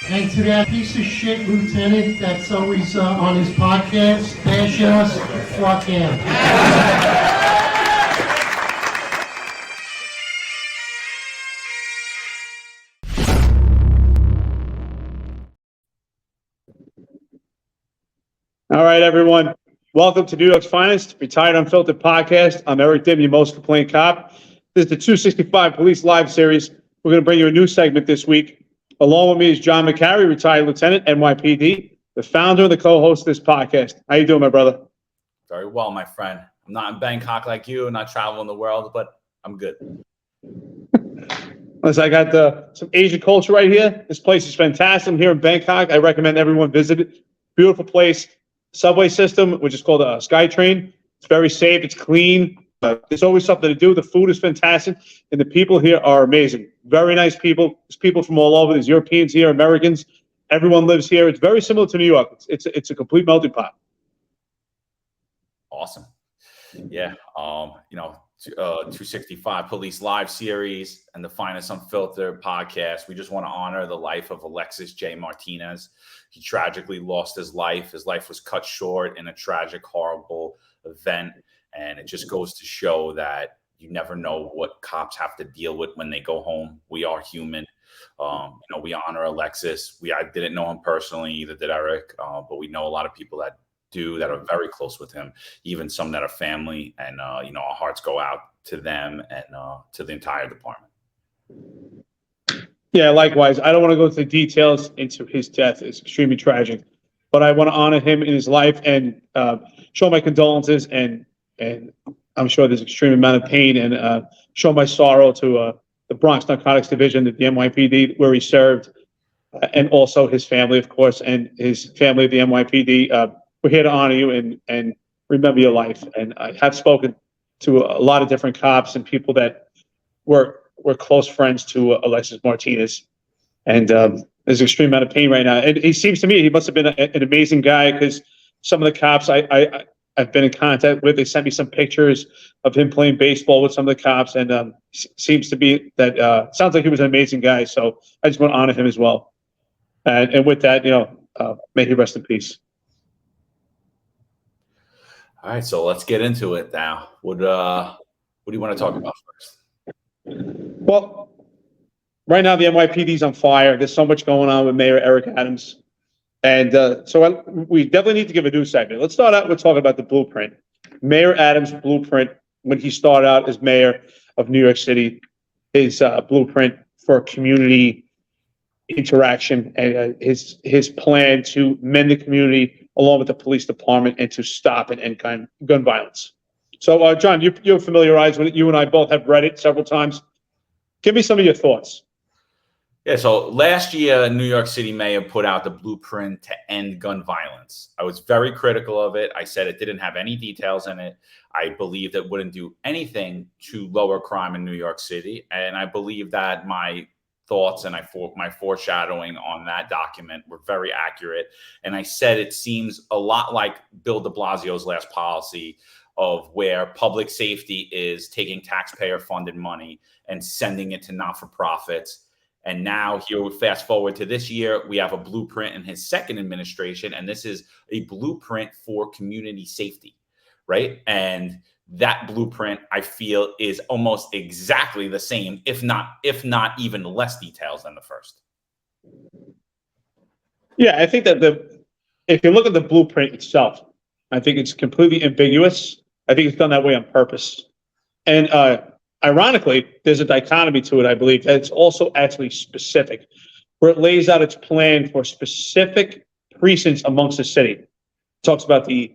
And to that piece of shit lieutenant that's always on his podcast, bashing us, fuck him. All right, everyone. Welcome to New York's finest Retired Unfiltered podcast. I'm Eric Dim, your most complained cop. This is the 265 Police Live series. We're going to bring you a new segment this week. Along with me is John McCarry, retired lieutenant, NYPD, the founder and the co-host of this podcast. How you doing, my brother? Very well, my friend. I'm not in Bangkok like you, not traveling the world, but I'm good. Listen, I got some Asian culture right here. This place is fantastic. I'm here in Bangkok. I recommend everyone visit it. Beautiful place. Subway system, which is called a SkyTrain. It's very safe. It's clean. There's always something to do. The food is fantastic, and the people here are amazing. Very nice people. There's people from all over. There's Europeans here, Americans. Everyone lives here. It's very similar to New York. It's a complete melting pot. Awesome. Yeah. 265 Police Live series and the Finest Unfiltered podcast. We just want to honor the life of Alexis J. Martinez. He tragically lost his life. His life was cut short in a tragic, horrible event. And it just goes to show that you never know what cops have to deal with when they go home. We are human. We honor Alexis. I didn't know him personally, either did Eric, but we know a lot of people that do, that are very close with him, even some that are family. And, our hearts go out to them and to the entire department. Yeah, likewise. I don't want to go into the details into his death. It's extremely tragic. But I want to honor him in his life and show my condolences. And I'm sure there's extreme amount of pain and show my sorrow to the Bronx Narcotics Division at the NYPD where he served, and also his family, of course, and his family at the NYPD. We're here to honor you and remember your life. And I have spoken to a lot of different cops and people that were close friends to Alexis Martinez. And there's an extreme amount of pain right now. And he seems to me he must have been an amazing guy, because some of the cops I've been in contact with, they sent me some pictures of him playing baseball with some of the cops, and seems to be that sounds like he was an amazing guy. So I just want to honor him as well. And with that, may he rest in peace. All right, so let's get into it now. What do you want to talk about first? Well, right now the NYPD is on fire. There's so much going on with Mayor Eric Adams. And so we definitely need to give a new segment. Let's start out with talking about the blueprint. Mayor Adams' blueprint when he started out as mayor of New York City, his blueprint for community interaction, and his plan to mend the community along with the police department and to stop and end gun violence. So, John, you're familiarized with it. You and I both have read it several times. Give me some of your thoughts. Yeah, so last year, New York City mayor put out the blueprint to end gun violence. I was very critical of it. I said it didn't have any details in it. I believed it wouldn't do anything to lower crime in New York City. And I believe that my thoughts and my foreshadowing on that document were very accurate. And I said it seems a lot like Bill de Blasio's last policy, of where public safety is taking taxpayer-funded money and sending it to not-for-profits. And now here we fast forward to this year, we have a blueprint in his second administration, and this is a blueprint for community safety, right? And that blueprint, I feel, is almost exactly the same, if not even less details than the first. Yeah, I think that if you look at the blueprint itself, I think it's completely ambiguous. I think it's done that way on purpose. And ironically, there's a dichotomy to it, I believe, that it's also actually specific, where it lays out its plan for specific precincts amongst the city. It talks about the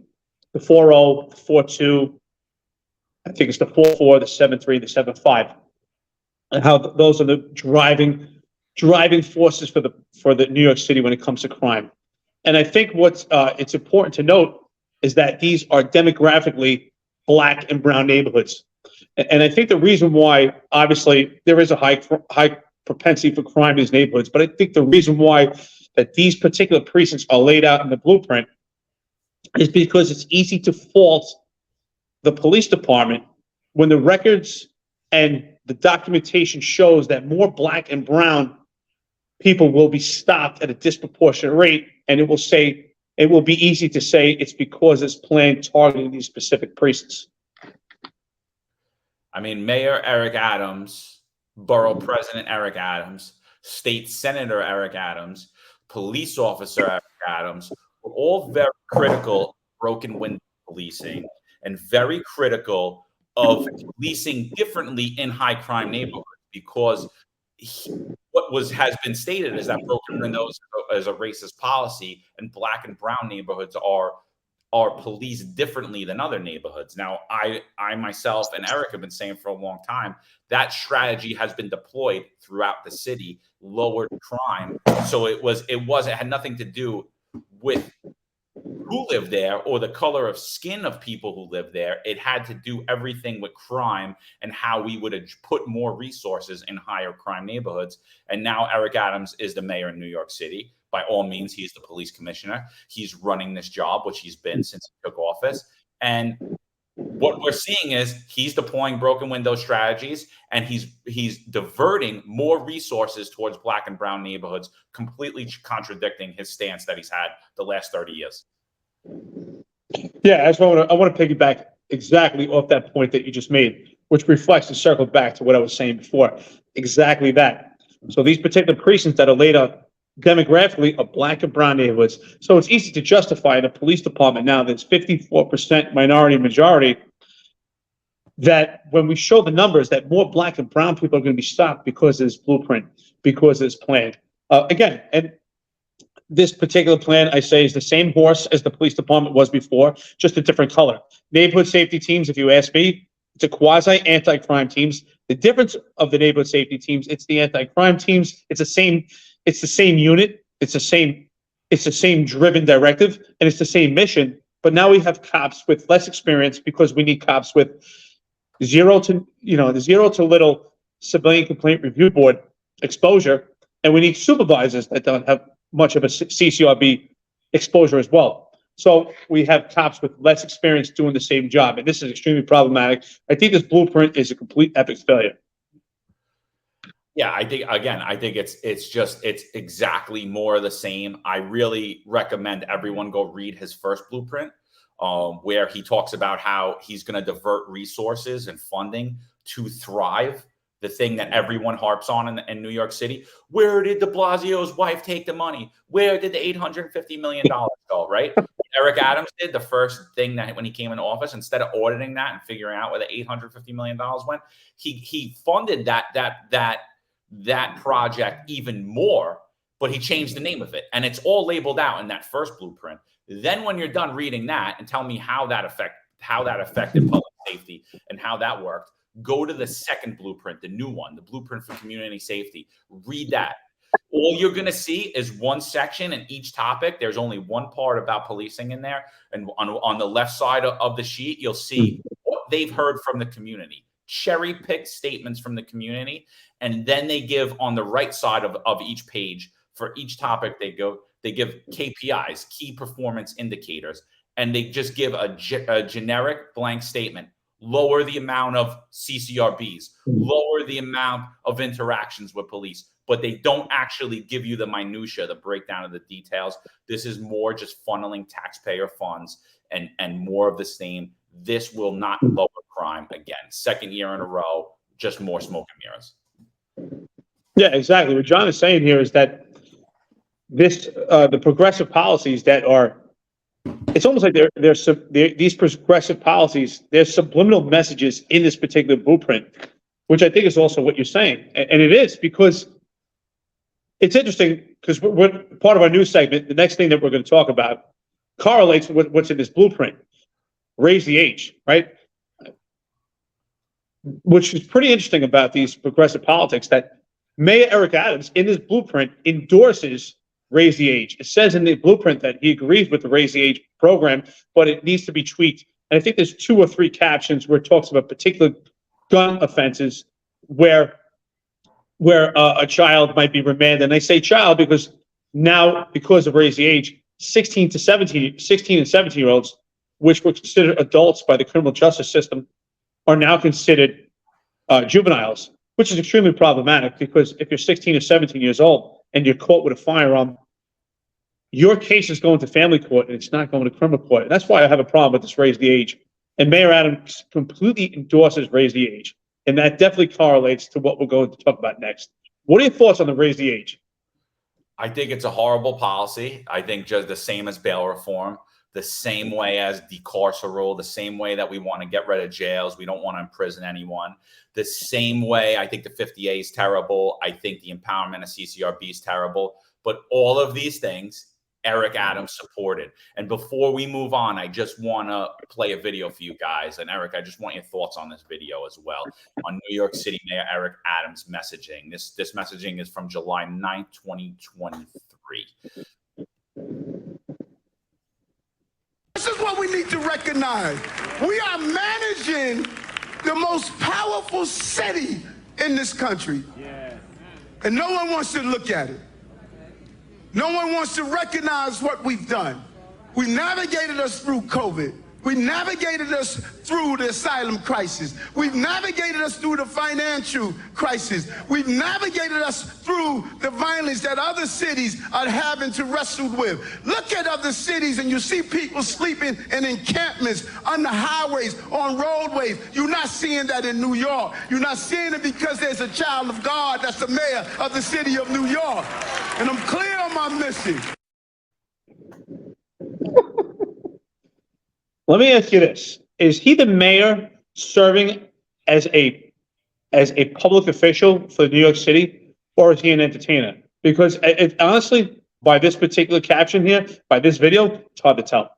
4-0, the 4-2, I think it's the 4-4, the 7-3, the 7-5, and how those are the driving forces for the New York City when it comes to crime. And I think what's it's important to note is that these are demographically Black and brown neighborhoods. And I think the reason why, obviously, there is a high propensity for crime in these neighborhoods, but I think the reason why that these particular precincts are laid out in the blueprint is because it's easy to fault the police department when the records and the documentation shows that more Black and brown people will be stopped at a disproportionate rate, and it will be easy to say it's because it's planned targeting these specific precincts. I mean, Mayor Eric Adams, Borough President Eric Adams, State Senator Eric Adams, Police Officer Eric Adams were all very critical of broken window policing and very critical of policing differently in high crime neighborhoods, because has been stated is that broken windows is a racist policy, and black and brown neighborhoods are policed differently than other neighborhoods. Now, I myself and Eric have been saying for a long time that strategy has been deployed throughout the city, lowered crime. So it had nothing to do with who lived there or the color of skin of people who lived there. It had to do everything with crime and how we would put more resources in higher crime neighborhoods. And now Eric Adams is the mayor in New York City. By all means, he's the police commissioner. He's running this job, which he's been since he took office. And what we're seeing is he's deploying broken window strategies, and he's diverting more resources towards black and brown neighborhoods, completely contradicting his stance that he's had the last 30 years. Yeah, I want to piggyback exactly off that point that you just made, which reflects and circle back to what I was saying before. Exactly that. So these particular precincts that are laid out demographically are black and brown neighborhoods. So it's easy to justify in a police department now that's 54% minority majority, that when we show the numbers that more black and brown people are going to be stopped because of this blueprint, because it's planned. Again, and this particular plan, I say, is the same horse as the police department was before, just a different color. Neighborhood safety teams, if you ask me, it's a quasi-anti-crime teams. The difference of the neighborhood safety teams, it's the anti-crime teams. It's the same unit. It's the same driven directive, and it's the same mission. But now we have cops with less experience because we need cops with zero to little civilian complaint review board exposure, and we need supervisors that don't have much of a CCRB exposure as well. So we have cops with less experience doing the same job, and this is extremely problematic. I think this blueprint is a complete epic failure. Yeah, I think it's exactly more of the same. I really recommend everyone go read his first blueprint, where he talks about how he's going to divert resources and funding to Thrive, the thing that everyone harps on in New York City. Where did de Blasio's wife take the money? Where did the $850 million go, right? Eric Adams did the first thing that when he came into office, instead of auditing that and figuring out where the $850 million went, he funded that project even more, but he changed the name of it. And it's all labeled out in that first blueprint. Then when you're done reading that and tell me how that affected public safety and how that worked, go to the second blueprint, the new one, the blueprint for community safety. Read that. All you're going to see is one section in each topic. There's only one part about policing in there. And on the left side of the sheet, you'll see what they've heard from the community. Cherry-picked statements from the community. And then they give on the right side of each page, for each topic they give KPIs, key performance indicators. And they just give a generic blank statement. Lower the amount of CCRBs, lower the amount of interactions with police, but they don't actually give you the minutia, the breakdown of the details. This is more just funneling taxpayer funds and more of the same. This will not lower crime again. Second year in a row, just more smoke and mirrors. Yeah, exactly. What John is saying here is that the progressive policies that are, it's almost like these progressive policies, there's subliminal messages in this particular blueprint, which I think is also what you're saying. And it is, because it's interesting, because we're part of our news segment. The next thing that we're going to talk about correlates with what's in this blueprint. Raise the age, right? Which is pretty interesting about these progressive politics, that Mayor Eric Adams in his blueprint endorses raise the age. It says in the blueprint that he agrees with the raise the age program, but it needs to be tweaked. And I think there's 2 or 3 captions where it talks about particular gun offenses where a child might be remanded. And I say child because now, because of raise the age, 16 and 17-year-olds, which were considered adults by the criminal justice system, are now considered juveniles, which is extremely problematic, because if you're 16 or 17 years old, and you're caught with a firearm, your case is going to family court and it's not going to criminal court. And that's why I have a problem with this raise the age. And Mayor Adams completely endorses raise the age. And that definitely correlates to what we're going to talk about next. What are your thoughts on the raise the age? I think it's a horrible policy. I think just the same as bail reform, the same way as decarceral, the same way that we want to get rid of jails. We don't want to imprison anyone. The same way I think the 50A is terrible. I think the empowerment of CCRB is terrible. But all of these things, Eric Adams supported. And before we move on, I just want to play a video for you guys. And Eric, I just want your thoughts on this video as well on New York City Mayor Eric Adams' messaging. This messaging is from July 9th, 2023. This is what we need to recognize. We are managing the most powerful city in this country. And no one wants to look at it. No one wants to recognize what we've done. We navigated us through COVID. We navigated us through the asylum crisis. We've navigated us through the financial crisis. We've navigated us through the violence that other cities are having to wrestle with. Look at other cities and you see people sleeping in encampments on the highways, on roadways. You're not seeing that in New York. You're not seeing it because there's a child of God that's the mayor of the city of New York. And I'm clear on my mission. Let me ask you this. Is he the mayor serving as a public official for New York City, or is he an entertainer? Because honestly, by this particular caption here, by this video, it's hard to tell.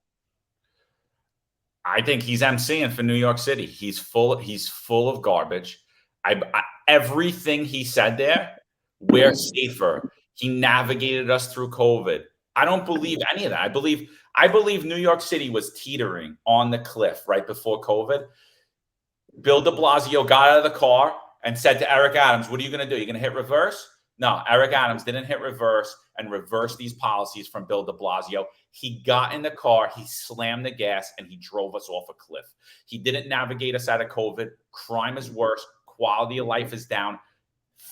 I think he's emceeing for New York City. He's full of garbage. Everything he said there, we're safer. He navigated us through COVID. I don't believe any of that. I believe New York City was teetering on the cliff right before COVID. Bill de Blasio got out of the car and said to Eric Adams, what are you going to do? You're going to hit reverse? No, Eric Adams didn't hit reverse and reverse these policies from Bill de Blasio. He got in the car, he slammed the gas, and he drove us off a cliff. He didn't navigate us out of COVID. Crime is worse. Quality of life is down.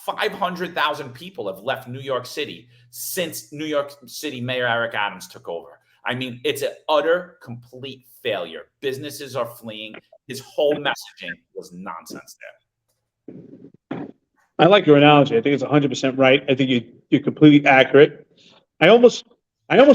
500,000 people have left New York City since New York City Mayor Eric Adams took over. I mean, it's an utter, complete failure. Businesses are fleeing. His whole messaging was nonsense there. I like your analogy. I think it's 100% right. I think you're completely accurate. I almost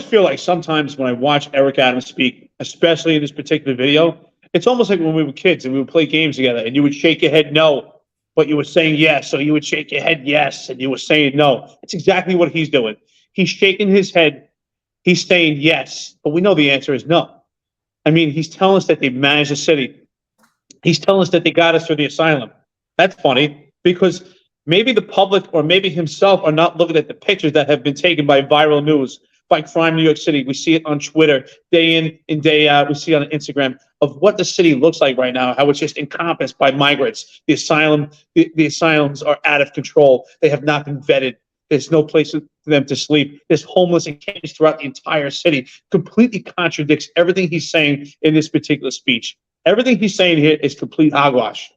feel like sometimes when I watch Eric Adams speak, especially in this particular video, it's almost like when we were kids and we would play games together and you would shake your head no, but you were saying yes. So you would shake your head yes, and you were saying no. That's exactly what he's doing. He's shaking his head. He's saying yes, but we know the answer is no. I mean, he's telling us that they manage the city. He's telling us that they got us through the asylum. That's funny because maybe the public or maybe himself are not looking at the pictures that have been taken by viral news, by Crime New York City. We see it on Twitter day in and day out. We see it on Instagram of what the city looks like right now, how it's just encompassed by migrants. The asylums are out of control. They have not been vetted. There's no place for them to sleep. There's homeless and cages throughout the entire city. Completely contradicts everything he's saying in this particular speech. Everything he's saying here is complete hogwash.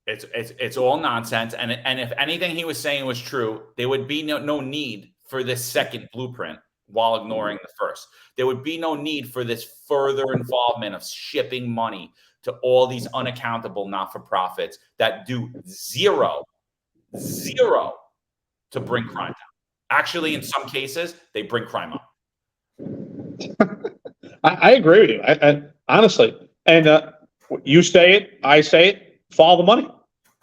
It's all nonsense. And if anything he was saying was true, there would be no need for this second blueprint while ignoring the first. There would be no need for this further involvement of shipping money to all these unaccountable not-for-profits that do zero to bring crime down. Actually, in some cases, they bring crime up. I agree with you. I honestly, and you say it, I say it, follow the money.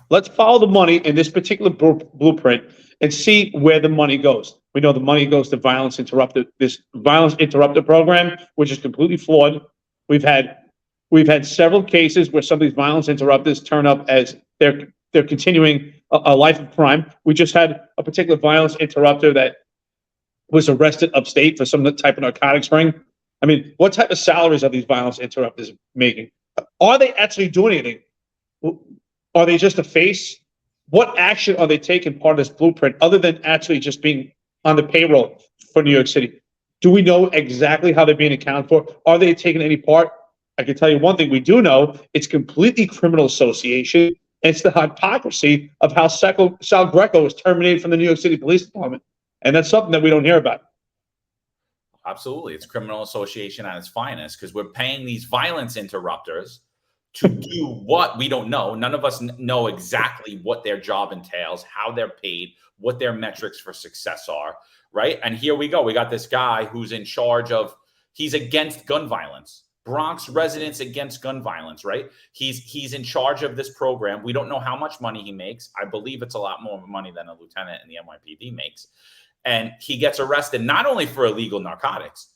Let's follow the money in this particular blueprint and see where the money goes. We know the money goes to this violence interrupter program, which is completely flawed. We've had several cases where some of these violence interrupters turn up as they're continuing a life of crime. We just had a particular violence interrupter that was arrested upstate for some type of narcotics ring. I mean, what type of salaries are these violence interrupters making? Are they actually doing anything? Are they just a face? What action are they taking part of this blueprint other than actually just being on the payroll for New York City? Do we know exactly how they're being accounted for? Are they taking any part? I can tell you one thing we do know. It's completely criminal association. It's the hypocrisy of how Sal Greco was terminated from the New York City Police Department. And that's something that we don't hear about. Absolutely. It's criminal association at its finest, because we're paying these violence interrupters to do what we don't know. None of us know exactly what their job entails, how they're paid, what their metrics for success are, right? And here we go. We got this guy who's in charge of, he's against gun violence. Bronx residents against gun violence, right? He's in charge of this program. We don't know how much money he makes. I believe it's a lot more money than a lieutenant in the NYPD makes. And he gets arrested not only for illegal narcotics,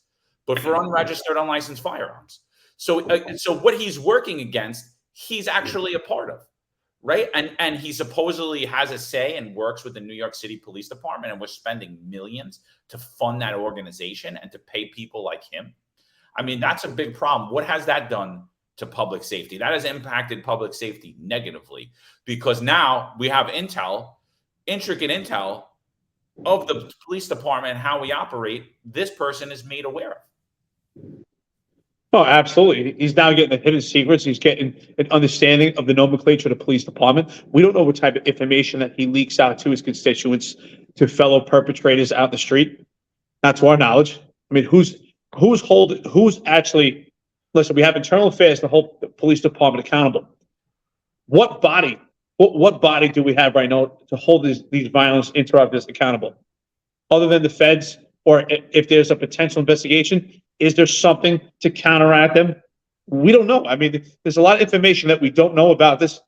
but for unregistered, unlicensed firearms. So what he's working against, he's actually a part of, right? And he supposedly has a say and works with the New York City Police Department, and we're spending millions to fund that organization and to pay people like him. I mean, that's a big problem. What has that done to public safety? That has impacted public safety negatively, because now we have intricate intel of the police department and how we operate. This person is made aware of. Oh, absolutely. He's now getting the hidden secrets. He's getting an understanding of the nomenclature of the police department. We don't know what type of information that he leaks out to his constituents, to fellow perpetrators out in the street. Not to our knowledge. I mean, who's actually, listen, we have internal affairs to hold the police department accountable. What body do we have right now to hold these violence interrupters accountable? Other than the feds, or if there's a potential investigation, is there something to counteract them? We don't know. I mean, there's a lot of information that we don't know about this.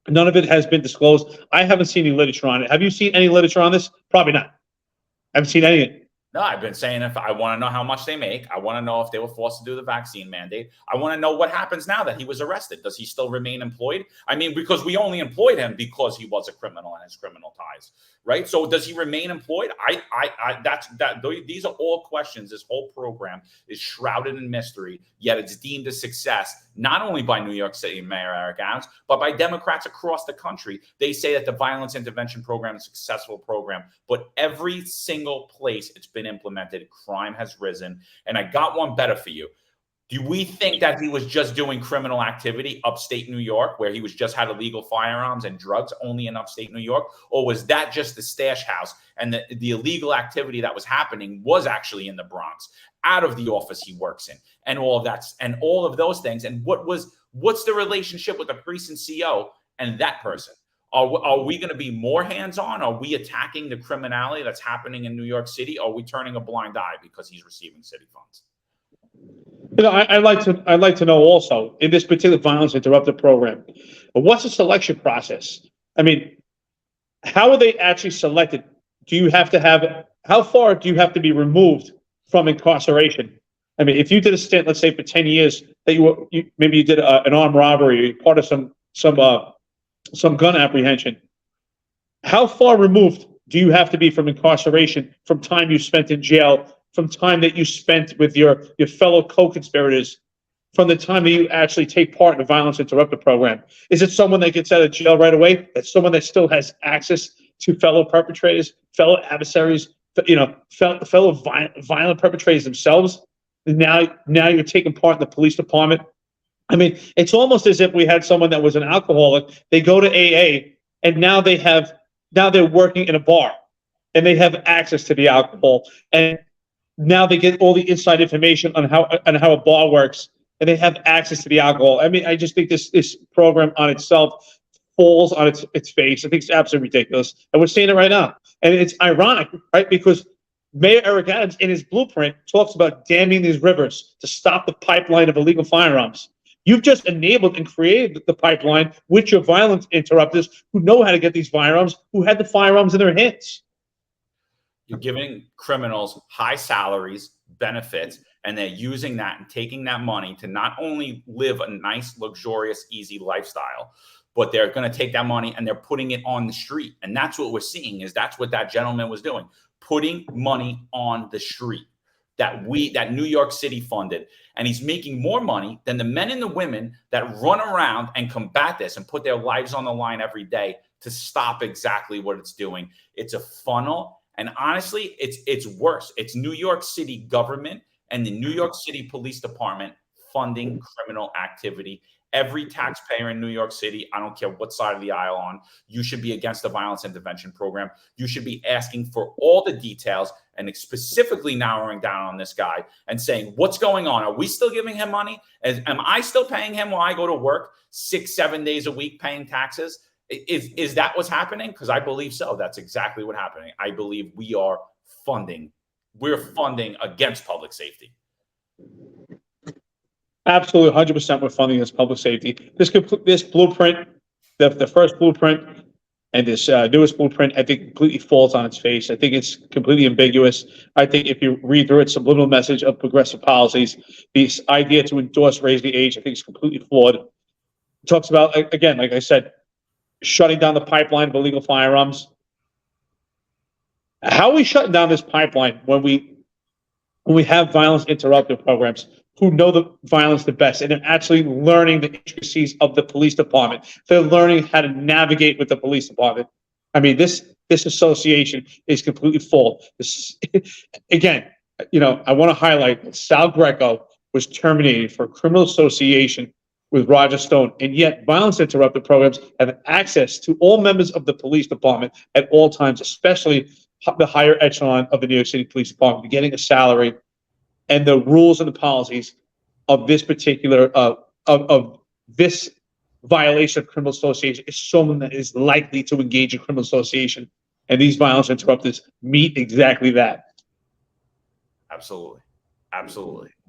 None of it has been disclosed. I haven't seen any literature on it. Have you seen any literature on this? Probably not. I haven't seen any. No, I've been saying, if I want to know how much they make, I want to know if they were forced to do the vaccine mandate. I want to know what happens now that he was arrested. Does he still remain employed? I mean, because we only employed him because he was a criminal and has criminal ties, right? So does he remain employed? These are all questions. This whole program is shrouded in mystery, yet it's deemed a success, not only by New York City Mayor Eric Adams, but by Democrats across the country. They say that the violence intervention program is a successful program, but every single place it's been implemented, crime has risen. And I got one better for you. Do we think that he was just doing criminal activity upstate New York, where he was just had illegal firearms and drugs only in upstate New York? Or was that just the stash house, and the illegal activity that was happening was actually in the Bronx, out of the office he works in, and all of that, and all of those things? And what's the relationship with the precinct CO and that person? Are we going to be more hands-on? Are we attacking the criminality that's happening in New York City? Or are we turning a blind eye because he's receiving city funds? You know, I'd like to know also, in this particular violence interrupter program, what's the selection process? I mean, how are they actually selected? How far do you have to be removed from incarceration? I mean, if you did a stint, let's say for 10 years, that maybe you did an armed robbery, part of some gun apprehension, how far removed do you have to be from incarceration, from time you spent in jail, from time that you spent with your fellow co-conspirators, from the time that you actually take part in the violence interrupter program? Is it someone that gets out of jail right away? That's someone that still has access to fellow perpetrators, fellow adversaries, fellow violent perpetrators themselves? Now you're taking part in the police department. I mean, it's almost as if we had someone that was an alcoholic. They go to AA, and now they're working in a bar, and they have access to the alcohol, and now they get all the inside information on how a bar works, and they have access to the alcohol. I mean, I just think this program on itself falls on its face. I think it's absolutely ridiculous, and we're seeing it right now. And it's ironic, right? Because Mayor Eric Adams, in his blueprint, talks about damming these rivers to stop the pipeline of illegal firearms. You've just enabled and created the pipeline with your violence interrupters who know how to get these firearms, who had the firearms in their hands. You're giving criminals high salaries, benefits, and they're using that and taking that money to not only live a nice, luxurious, easy lifestyle, but they're going to take that money and they're putting it on the street. And that's what we're seeing, is that's what that gentleman was doing, putting money on the street that New York City funded. And he's making more money than the men and the women that run around and combat this and put their lives on the line every day to stop exactly what it's doing. It's a funnel. And honestly, it's worse. It's New York City government and the New York City Police Department funding criminal activity. Every taxpayer in New York City, I don't care what side of the aisle on, you should be against the violence intervention program. You should be asking for all the details and specifically narrowing down on this guy and saying, what's going on? Are we still giving him money? Am I still paying him while I go to work 6-7 days a week paying taxes? Is that what's happening? Because I believe so. That's exactly what's happening. I believe we're funding against public safety. Absolutely, 100% we're funding this public safety. This blueprint, the first blueprint and this newest blueprint, I think completely falls on its face. I think it's completely ambiguous. I think if you read through it, subliminal message of progressive policies, this idea to endorse raise the age, I think is completely flawed. It talks about, again, like I said, shutting down the pipeline of illegal firearms. How are we shutting down this pipeline when we have violence interrupter programs who know the violence the best and they're actually learning the intricacies of the police department? They're learning how to navigate with the police department. I mean, this association is completely full. Again, I want to highlight that Sal Greco was terminated for criminal association with Roger Stone, and yet violence interrupter programs have access to all members of the police department at all times, especially the higher echelon of the New York City Police Department, getting a salary. And the rules and the policies of this particular of this violation of criminal association is someone that is likely to engage in criminal association, and these violence interrupters meet exactly that. Absolutely.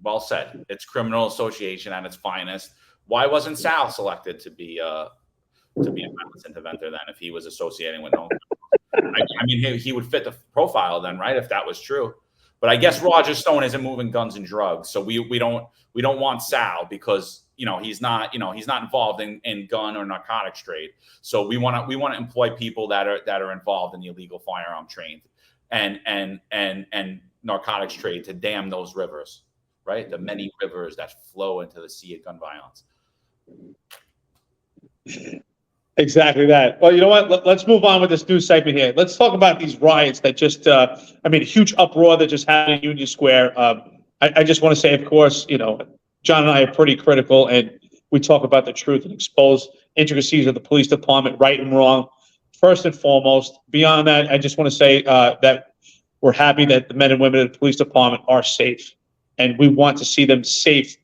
Well said. It's criminal association at its finest. Why wasn't Sal selected to be a violence interventor then if he was associating with no? I mean, he would fit the profile then, right? If that was true. But I guess Roger Stone isn't moving guns and drugs, so we don't want Sal because he's not involved in gun or narcotics trade. So we want to employ people that are involved in the illegal firearm trade and narcotics trade to dam those rivers, right? The many rivers that flow into the sea of gun violence. Exactly that. Well, you know what? Let's move on with this new segment here. Let's talk about these riots that just, a huge uproar that just happened in Union Square. I just want to say, of course, John and I are pretty critical, and we talk about the truth and expose intricacies of the police department, right and wrong, first and foremost. Beyond that, I just want to say that we're happy that the men and women of the police department are safe, and we want to see them safe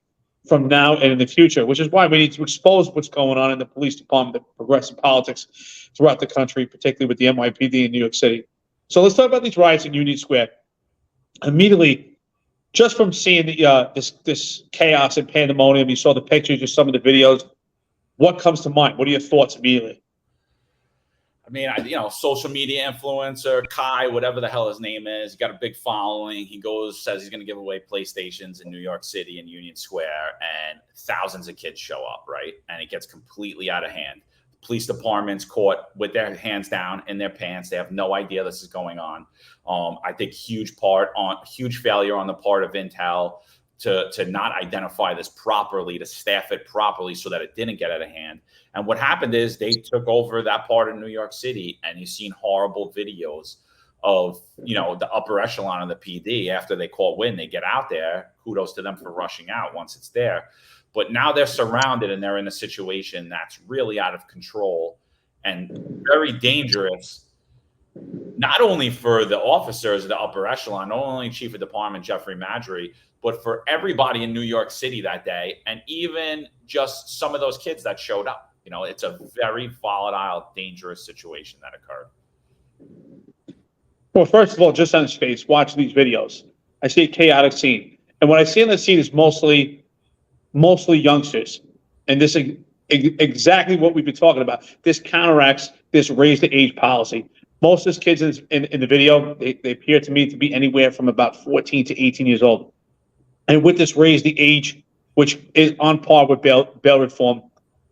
from now and in the future, which is why we need to expose what's going on in the police department, the progressive politics throughout the country, particularly with the NYPD in New York City. So let's talk about these riots in Union Square. Immediately, just from seeing the, this chaos and pandemonium, you saw the pictures, you saw some of the videos. What comes to mind? What are your thoughts immediately? I mean, social media influencer, Kai, whatever the hell his name is, he got a big following. He says he's going to give away PlayStations in New York City and Union Square, and thousands of kids show up, right? And it gets completely out of hand. The police department's caught with their hands down in their pants. They have no idea this is going on. I think huge failure on the part of Intel to not identify this properly, to staff it properly so that it didn't get out of hand. And what happened is they took over that part of New York City, and you've seen horrible videos of, the upper echelon of the PD. After they call win, they get out there. Kudos to them for rushing out once it's there. But now they're surrounded and they're in a situation that's really out of control and very dangerous, not only for the officers of the upper echelon, not only Chief of Department Jeffrey Madry, but for everybody in New York City that day, and even just some of those kids that showed up. It's a very volatile, dangerous situation that occurred. Well, first of all, just on its face, watch these videos. I see a chaotic scene. And what I see on the scene is mostly youngsters. And this is exactly what we've been talking about. This counteracts this raise the age policy. Most of these kids in the video, they appear to me to be anywhere from about 14 to 18 years old. And with this raise the age, which is on par with bail reform,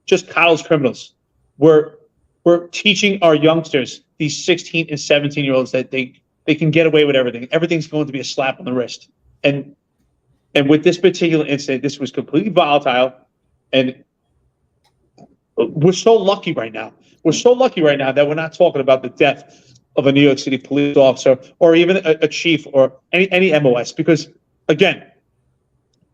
just coddles criminals. We're teaching our youngsters, these 16 and 17-year-olds, that they can get away with everything. Everything's going to be a slap on the wrist. And with this particular incident, this was completely volatile. And we're so lucky right now. We're so lucky right now that we're not talking about the death of a New York City police officer or even a chief or any MOS. Because, again,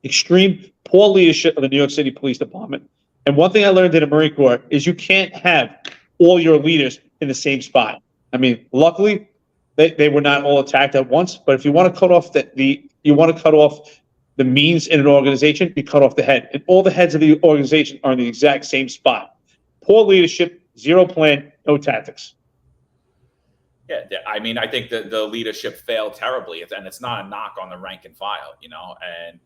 extreme poor leadership of the New York City Police Department. And one thing I learned in the Marine Corps is you can't have all your leaders in the same spot. I mean, luckily, they were not all attacked at once. But if you want to cut off the means in an organization, you cut off the head. And all the heads of the organization are in the exact same spot. Poor leadership, zero plan, no tactics. Yeah, I mean, I think that the leadership failed terribly, and it's not a knock on the rank and file, and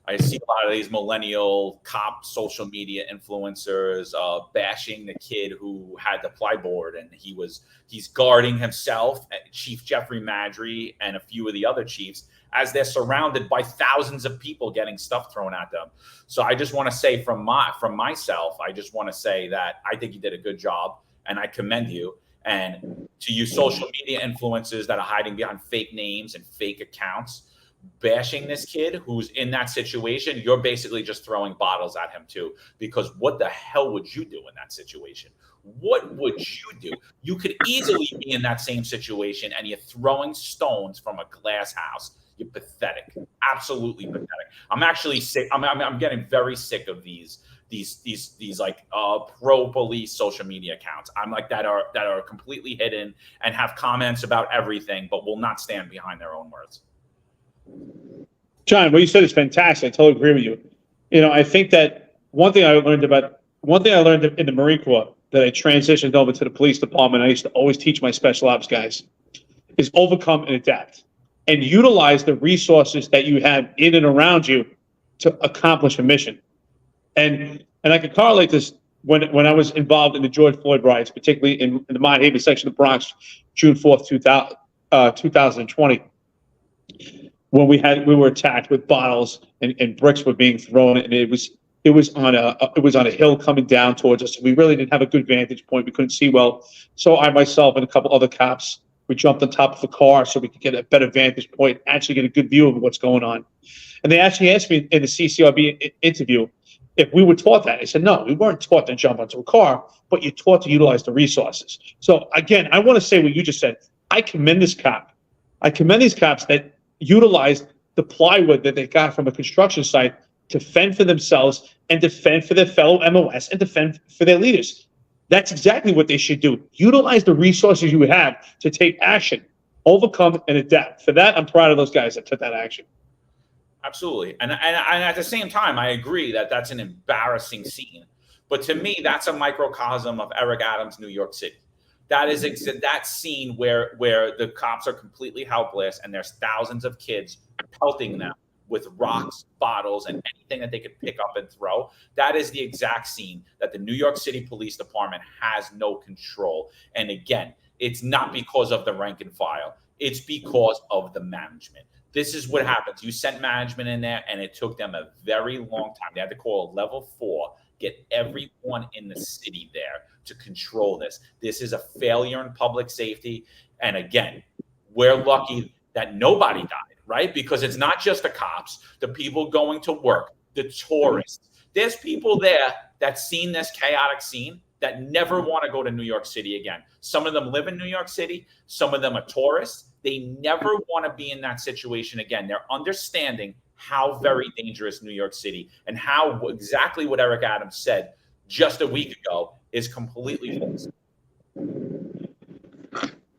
I see a lot of these millennial cop social media influencers bashing the kid who had the plyboard, and he's guarding himself, Chief Jeffrey Madry and a few of the other chiefs, as they're surrounded by thousands of people getting stuff thrown at them. So I just want to say from myself, I just want to say that I think you did a good job, and I commend you. And to you social media influencers that are hiding behind fake names and fake accounts, bashing this kid who's in that situation, you're basically just throwing bottles at him too. Because what the hell would you do in that situation? What would you do? You could easily be in that same situation and you're throwing stones from a glass house. You're pathetic. Absolutely pathetic. I'm actually sick. I'm getting very sick of these like pro police social media accounts. I'm like that are completely hidden and have comments about everything, but will not stand behind their own words. John, what you said is fantastic. I totally agree with you. I think that one thing I learned in the Marine Corps that I transitioned over to the police department, I used to always teach my special ops guys, is overcome and adapt and utilize the resources that you have in and around you to accomplish a mission. And I can correlate this when I was involved in the George Floyd riots, particularly in the Mount Haven section of the Bronx, June 4th, 2020, when we were attacked with bottles and bricks were being thrown, and it was on a hill coming down towards us. We really didn't have a good vantage point. We couldn't see well. So I myself and a couple other cops, we jumped on top of the car so we could get a better vantage point, actually get a good view of what's going on. And they actually asked me in the CCRB interview if we were taught that. I said, no, we weren't taught to jump onto a car, but you're taught to utilize the resources. So again, I want to say what you just said. I commend this cop. I commend these cops that utilized the plywood that they got from a construction site to fend for themselves and defend for their fellow MOS and defend for their leaders. That's exactly what they should do. Utilize the resources you have to take action, overcome, and adapt. For that, I'm proud of those guys that took that action. Absolutely. And at the same time, I agree that that's an embarrassing scene. But to me, that's a microcosm of Eric Adams' New York City. That is that scene where the cops are completely helpless and there's thousands of kids pelting them with rocks, bottles, and anything that they could pick up and throw. That is the exact scene that the New York City Police Department has no control. And again, it's not because of the rank and file. It's because of the management. This is what happens. You sent management in there, and it took them a very long time. They had to call a level 4, get everyone in the city there to control this. This is a failure in public safety. And again, we're lucky that nobody died, right? Because it's not just the cops, the people going to work, the tourists. There's people there that's seen this chaotic scene that never want to go to New York City again. Some of them live in New York City. Some of them are tourists. They never want to be in that situation again. They're understanding how very dangerous New York City and how exactly what Eric Adams said just a week ago is completely false.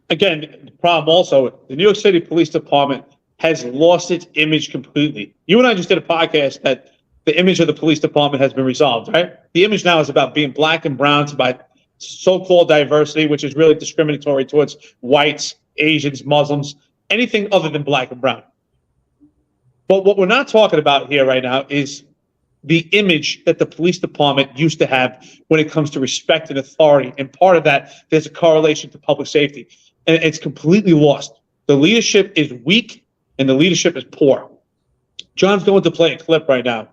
Again, the problem also, the New York City Police Department has lost its image completely. You and I just did a podcast that the image of the police department has been resolved, right? The image now is about being black and brown, it's about so-called diversity, which is really discriminatory towards whites, Asians, Muslims, anything other than black and brown. But what we're not talking about here right now is the image that the police department used to have when it comes to respect and authority. And part of that, there's a correlation to public safety. And it's completely lost. The leadership is weak and the leadership is poor. John's going to play a clip right now.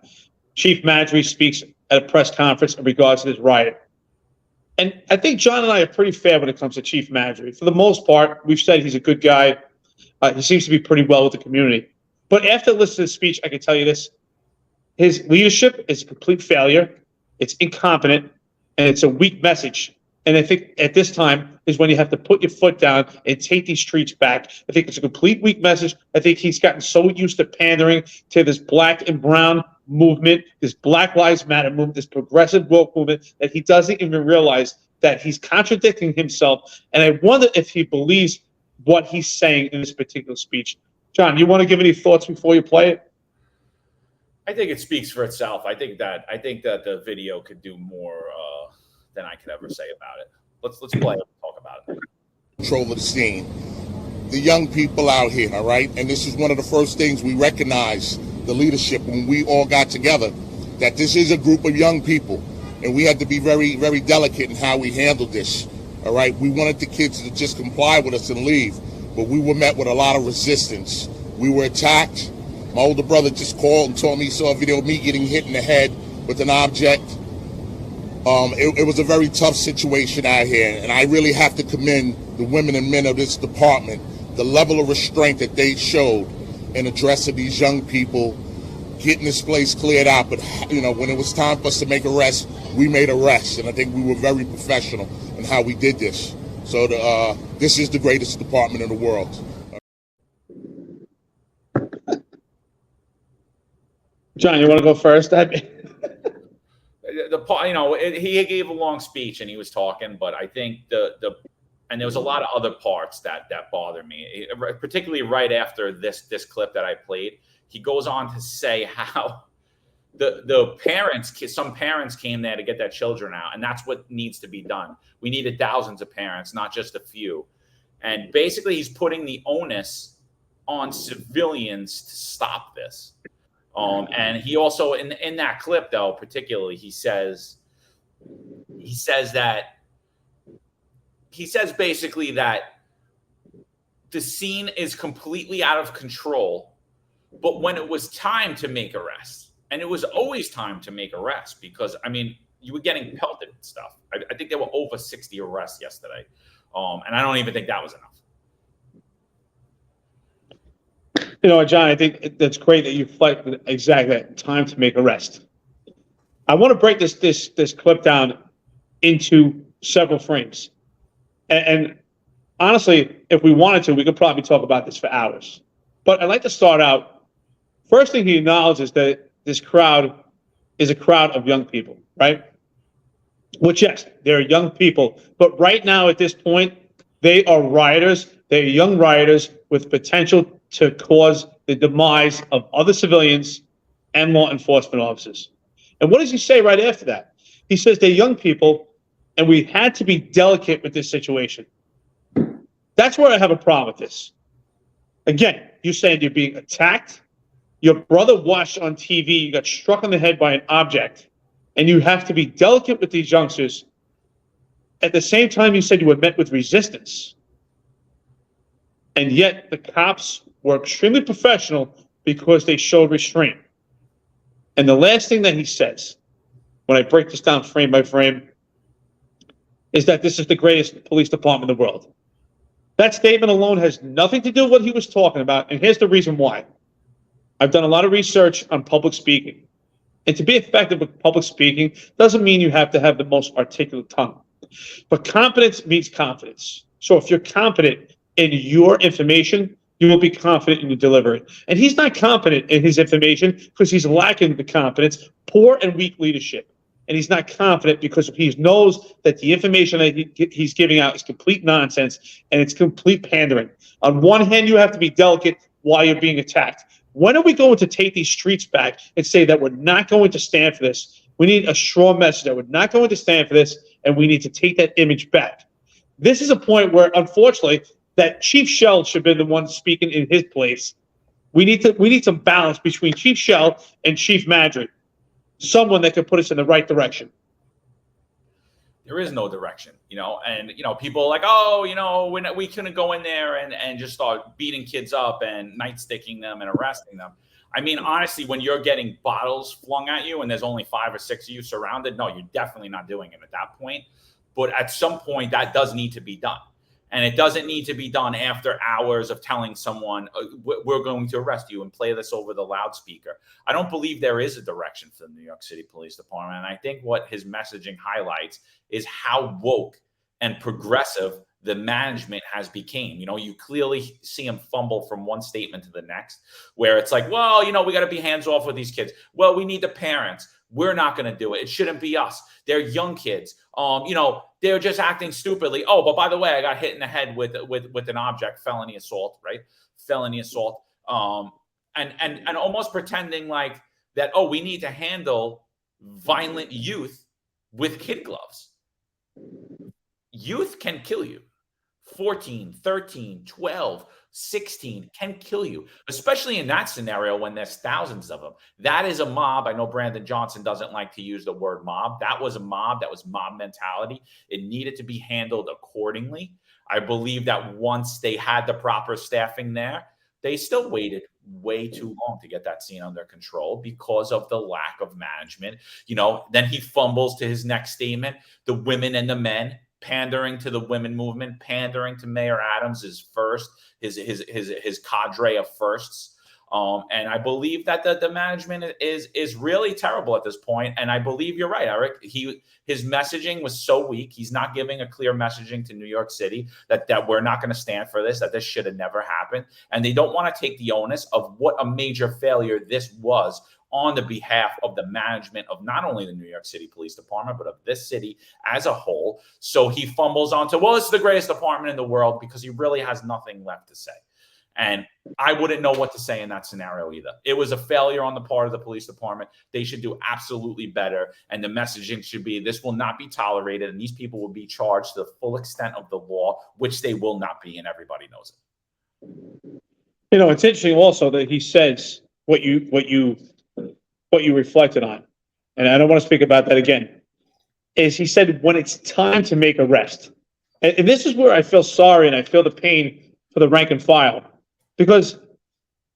Chief Madry speaks at a press conference in regards to this riot. And I think John and I are pretty fair when it comes to Chief Madry. For the most part, we've said he's a good guy. He seems to be pretty well with the community. But after listening to his speech, I can tell you this. His leadership is a complete failure. It's incompetent, and it's a weak message. And I think at this time, is when you have to put your foot down and take these streets back. I think it's a complete weak message. I think he's gotten so used to pandering to this black and brown movement, this Black Lives Matter movement, this progressive woke movement, that he doesn't even realize that he's contradicting himself. And I wonder if he believes what he's saying in this particular speech. John, you want to give any thoughts before you play it? I think it speaks for itself. I think that the video could do more than I could ever say about it. Let's play it and talk about it. Control of the scene. The young people out here, all right? And this is one of the first things we recognize, the leadership, when we all got together, that this is a group of young people. And we had to be very, very delicate in how we handled this, all right? We wanted the kids to just comply with us and leave, but we were met with a lot of resistance. We were attacked. My older brother just called and told me he saw a video of me getting hit in the head with an object. It was a very tough situation out here, and I really have to commend the women and men of this department, the level of restraint that they showed in addressing these young people, getting this place cleared out. But, you know, when it was time for us to make arrests, we made arrests, and I think we were very professional in how we did this. So this is the greatest department in the world. John, you want to go first? He gave a long speech and he was talking, but I think and there was a lot of other parts that bothered me, particularly right after this clip that I played. He goes on to say how some parents came there to get their children out, and that's what needs to be done. We needed thousands of parents, not just a few. And basically, he's putting the onus on civilians to stop this. And he also, in that clip, though, particularly, he says basically that the scene is completely out of control. But when it was time to make arrests, and it was always time to make arrests, because, I mean, you were getting pelted and stuff. I think there were over 60 arrests yesterday. And I don't even think that was enough. You know, John, I think that's great that you flight exactly that time to make arrest. I want to break this clip down into several frames. And honestly, if we wanted to, we could probably talk about this for hours. But I'd like to start out. First thing he acknowledges that this crowd is a crowd of young people, right? Which, yes, they're young people. But right now, at this point, they are rioters. They're young rioters with potential to cause the demise of other civilians and law enforcement officers. And what does he say right after that? He says they're young people, and we had to be delicate with this situation. That's where I have a problem with this. Again, you're saying you're being attacked. Your brother watched on TV, you got struck on the head by an object, and you have to be delicate with these youngsters. At the same time, you said you were met with resistance. And yet the cops were extremely professional because they showed restraint. And the last thing that he says, when I break this down frame by frame, is that this is the greatest police department in the world. That statement alone has nothing to do with what he was talking about. And here's the reason why. I've done a lot of research on public speaking. And to be effective with public speaking doesn't mean you have to have the most articulate tongue. But competence means confidence. So if you're confident in your information, you will be confident in your delivery. And he's not confident in his information because he's lacking the confidence, poor and weak leadership. And he's not confident because he knows that the information that he's giving out is complete nonsense and it's complete pandering. On one hand, you have to be delicate while you're being attacked. When are we going to take these streets back and say that we're not going to stand for this? We need a strong message that we're not going to stand for this, and we need to take that image back. This is a point where, unfortunately, that Chief Shell should have been the one speaking in his place. We need some balance between Chief Shell and Chief Madrid, someone that can put us in the right direction. There is no direction, and people are like, oh, we couldn't go in there and just start beating kids up and nightsticking them and arresting them. I mean, honestly, when you're getting bottles flung at you and there's only 5 or 6 of you surrounded, no, you're definitely not doing it at that point. But at some point, that does need to be done. And it doesn't need to be done after hours of telling someone, we're going to arrest you and play this over the loudspeaker. I don't believe there is a direction for the New York City Police Department. And I think what his messaging highlights is how woke and progressive the management has became. You clearly see him fumble from one statement to the next, where it's like, well, we got to be hands off with these kids. Well, we need the parents. We're not going to do it. It shouldn't be us. They're young kids. They're just acting stupidly. Oh, but by the way, I got hit in the head with an object, felony assault, right? Felony assault. And almost pretending like that, oh, we need to handle violent youth with kid gloves. Youth can kill you. 14, 13, 12, 16 can kill you, especially in that scenario when there's thousands of them. That is a mob. I know Brandon Johnson doesn't like to use the word mob. That was a mob. That was mob mentality. It needed to be handled accordingly. I believe that once they had the proper staffing there, they still waited way too long to get that scene under control because of the lack of management. Then he fumbles to his next statement, the women and the men, pandering to the women movement, pandering to Mayor Adams is first, his cadre of firsts. And I believe that the management is really terrible at this point. And I believe you're right, Eric. His messaging was so weak. He's not giving a clear messaging to New York City that we're not going to stand for this, that this should have never happened. And they don't want to take the onus of what a major failure this was on the behalf of the management of not only the New York City Police Department, but of this city as a whole. So he fumbles onto, well, this is the greatest department in the world, because he really has nothing left to say. And I wouldn't know what to say in that scenario either. It was a failure on the part of the police department. They should do absolutely better. And the messaging should be, this will not be tolerated. And these people will be charged to the full extent of the law, which they will not be. And everybody knows it. It's interesting also that he says what you reflected on. And I don't want to speak about that again, is he said, when it's time to make arrest. And this is where I feel sorry and I feel the pain for the rank and file, because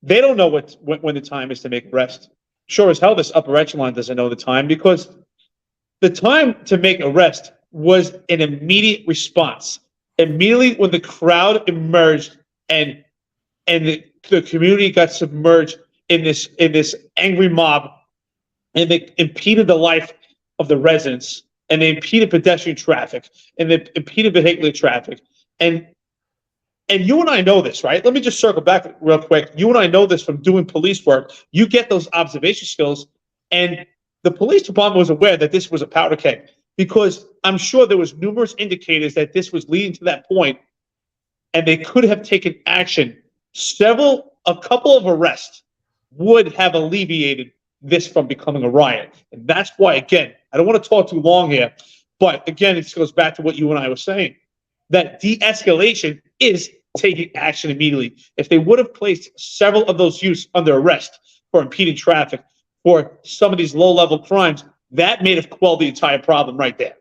they don't know when the time is to make arrest. Sure as hell, this upper echelon doesn't know the time, because the time to make arrest was an immediate response. Immediately when the crowd emerged and the community got submerged in this angry mob, and they impeded the life of the residents, and they impeded pedestrian traffic, and they impeded vehicular traffic. And you and I know this, right? Let me just circle back real quick. You and I know this from doing police work. You get those observation skills, and the police department was aware that this was a powder keg, because I'm sure there was numerous indicators that this was leading to that point, and they could have taken action. A couple of arrests would have alleviated this from becoming a riot. And that's why, again, I don't want to talk too long here, but again, it goes back to what you and I were saying, that de-escalation is taking action immediately. If they would have placed several of those youths under arrest for impeding traffic, for some of these low-level crimes, that may have quelled the entire problem right there.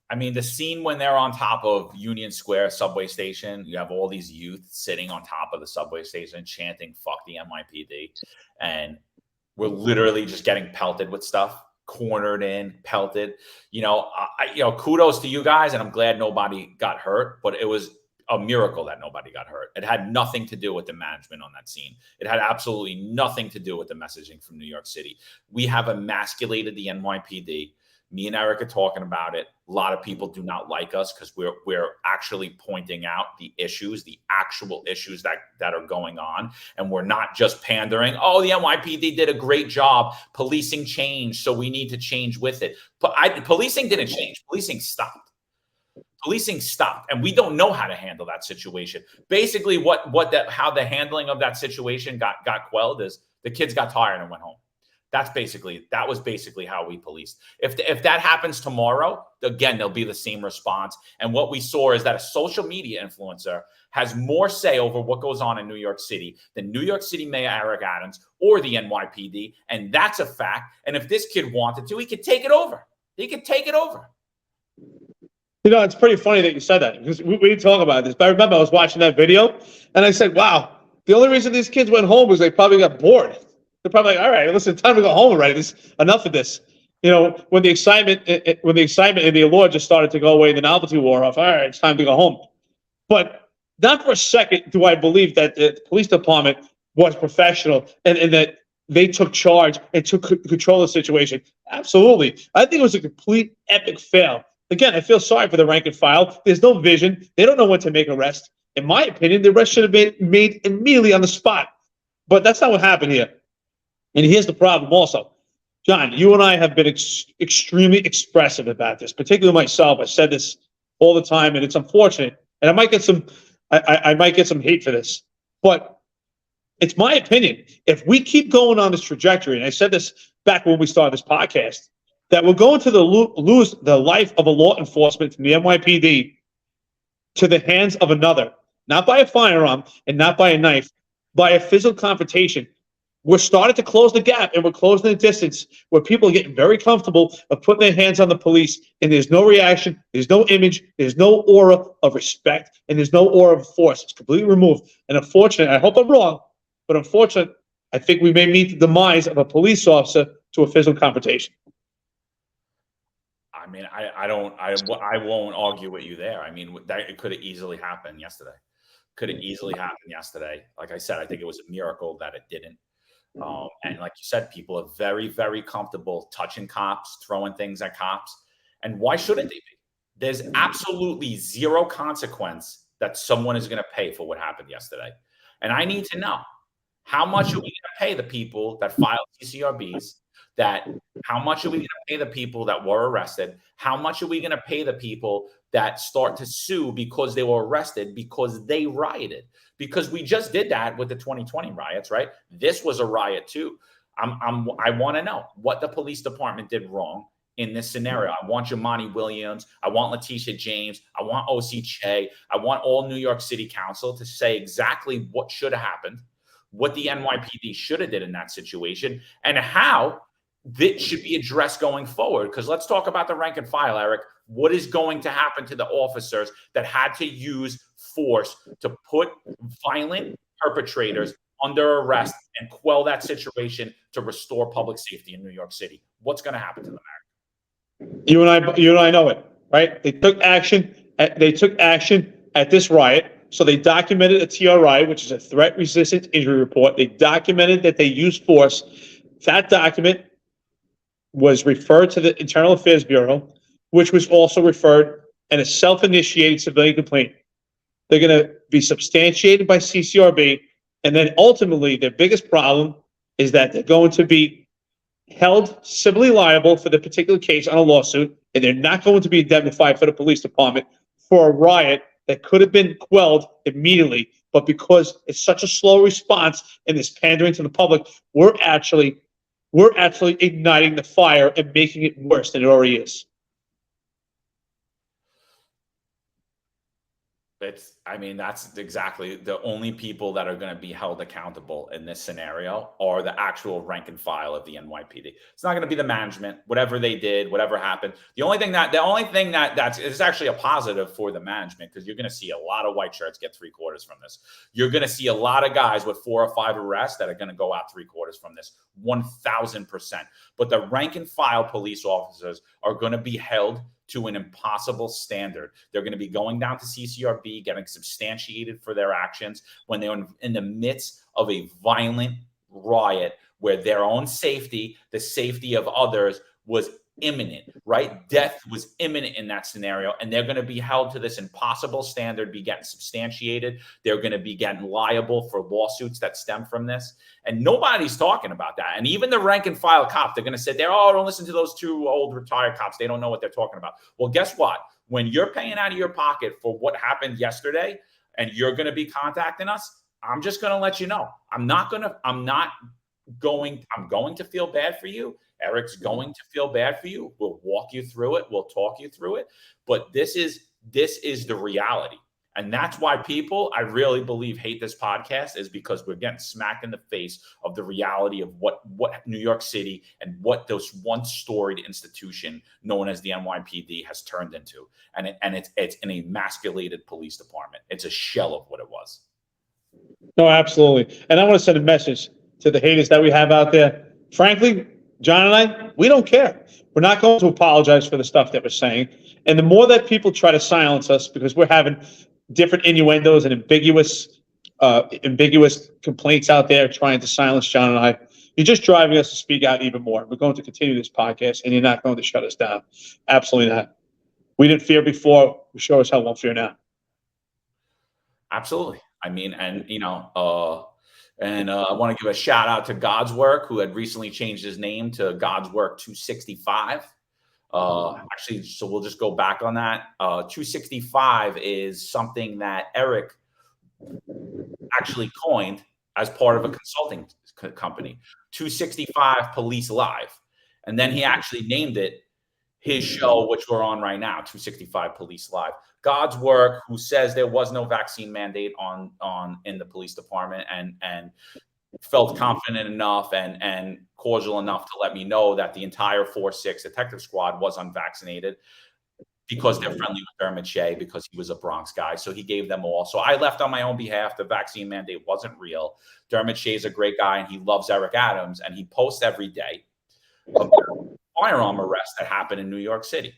I mean, the scene when they're on top of Union Square subway station, you have all these youth sitting on top of the subway station chanting, fuck the NYPD. And we're literally just getting pelted with stuff, cornered in, pelted. Kudos to you guys. And I'm glad nobody got hurt, but it was a miracle that nobody got hurt. It had nothing to do with the management on that scene. It had absolutely nothing to do with the messaging from New York City. We have emasculated the NYPD. Me and Eric are talking about it. A lot of people do not like us because we're actually pointing out the issues, the actual issues that are going on. And we're not just pandering, oh, the NYPD did a great job. Policing changed, so we need to change with it. But policing didn't change. Policing stopped. Policing stopped, and we don't know how to handle that situation. Basically, how the handling of that situation got quelled is the kids got tired and went home. That was basically how we policed. If that happens tomorrow, again, there'll be the same response. And what we saw is that a social media influencer has more say over what goes on in New York City than New York City Mayor Eric Adams or the NYPD. And that's a fact. And if this kid wanted to, he could take it over. He could take it over. It's pretty funny that you said that, because we didn't talk about this. But I remember I was watching that video and I said, wow, the only reason these kids went home was they probably got bored. They're probably like, all right, listen, time to go home already. Enough of this. When the excitement and the allure just started to go away and the novelty wore off, all right, it's time to go home. But not for a second do I believe that the police department was professional and that they took charge and took control of the situation. Absolutely. I think it was a complete epic fail again, I feel sorry for the rank and file. There's no vision. They don't know when to make arrest. In my opinion, the arrest should have been made immediately on the spot. But that's not what happened here. And here's the problem also. John, you and I have been extremely expressive about this, particularly myself. I said this all the time, and it's unfortunate. And I might get some hate for this. But it's my opinion. If we keep going on this trajectory, and I said this back when we started this podcast, that we're going to lose the life of a law enforcement from the NYPD to the hands of another, not by a firearm and not by a knife, by a physical confrontation. We're starting to close the gap, and we're closing the distance where people are getting very comfortable of putting their hands on the police, and there's no reaction, there's no image, there's no aura of respect, and there's no aura of force. It's completely removed. And unfortunately, I hope I'm wrong, but unfortunately, I think we may meet the demise of a police officer to a physical confrontation. I mean, I won't argue with you there. I mean, that it could have easily happened yesterday. Like I said, I think it was a miracle that it didn't. And like you said, people are very, very comfortable touching cops, throwing things at cops. And why shouldn't they be? There's absolutely zero consequence that someone is going to pay for what happened yesterday. And I need to know, how much are we going to pay the people that filed CCRBs? How much are we going to pay the people that were arrested? How much are we going to pay the people that start to sue because they were arrested because they rioted? Because we just did that with the 2020 riots, right? This was a riot too. I want to know what the police department did wrong in this scenario. I want Jamani Williams. I want Letitia James. I want O.C. Che. I want all New York City Council to say exactly what should have happened, what the NYPD should have did in that situation, and how that should be addressed going forward. Because let's talk about the rank and file, Eric. What is going to happen to the officers that had to use force to put violent perpetrators under arrest and quell that situation to restore public safety in New York City? What's going to happen to them, Eric? You and I know it, right? They took action. They took action at this riot. So they documented a TRI, which is a threat resistant injury report. They documented that they used force. That document was referred to the Internal Affairs Bureau, which was also referred in a self-initiated civilian complaint. They're going to be substantiated by CCRB, and then ultimately their biggest problem is that they're going to be held civilly liable for the particular case on a lawsuit, and they're not going to be indemnified for the police department for a riot that could have been quelled immediately. But because it's such a slow response in this pandering to the public, we're actually igniting the fire and making it worse than it already is. That's exactly the only people that are going to be held accountable in this scenario are the actual rank and file of the NYPD. It's not going to be the management, whatever they did, whatever happened. The only thing that's is actually a positive for the management, because you're going to see a lot of white shirts get 3/4 from this. You're going to see a lot of guys with 4 or 5 arrests that are going to go out 3/4 from this, 1,000%. But the rank and file police officers are going to be held to an impossible standard. They're going to be going down to CCRB, getting substantiated for their actions when they're in the midst of a violent riot where their own safety, the safety of others, was imminent, right? Death was imminent in that scenario, and they're going to be held to this impossible standard, be getting substantiated. They're going to be getting liable for lawsuits that stem from this, and nobody's talking about that. And even the rank and file cops, they're going to sit there, oh, don't listen to those 2 old retired cops. They don't know what they're talking about. Well, guess what? When you're paying out of your pocket for what happened yesterday, and you're going to be contacting us, I'm just going to let you know. I'm going to feel bad for you. Eric's going to feel bad for you. We'll walk you through it. We'll talk you through it. But this is the reality. And that's why people, I really believe, hate this podcast, is because we're getting smacked in the face of the reality of what New York City and what this once storied institution known as the NYPD has turned into. And it's an emasculated police department. It's a shell of what it was. No, absolutely. And I want to send a message to the haters that we have out there. Frankly, John and I, we don't care. We're not going to apologize for the stuff that we're saying. And the more that people try to silence us because we're having different innuendos and ambiguous complaints out there trying to silence John and I, you're just driving us to speak out even more. We're going to continue this podcast, and you're not going to shut us down. Absolutely not. We didn't fear before. We sure as hell won't fear now. Absolutely. I mean, and I want to give a shout out to God's Work, who had recently changed his name to God's Work 265. Actually, so we'll just go back on that. 265 is something that Eric actually coined as part of a consulting company. 265 Police Live. And then he actually named it his show, which we're on right now, 265 Police Live. God's Work, who says there was no vaccine mandate in the police department, and felt confident enough and cordial enough to let me know that the entire 4-6 detective squad was unvaccinated because they're friendly with Dermot Shea, because he was a Bronx guy. So he gave them all. So I left on my own behalf. The vaccine mandate wasn't real. Dermot Shea is a great guy, and he loves Eric Adams, and he posts every day about firearm arrests that happen in New York City.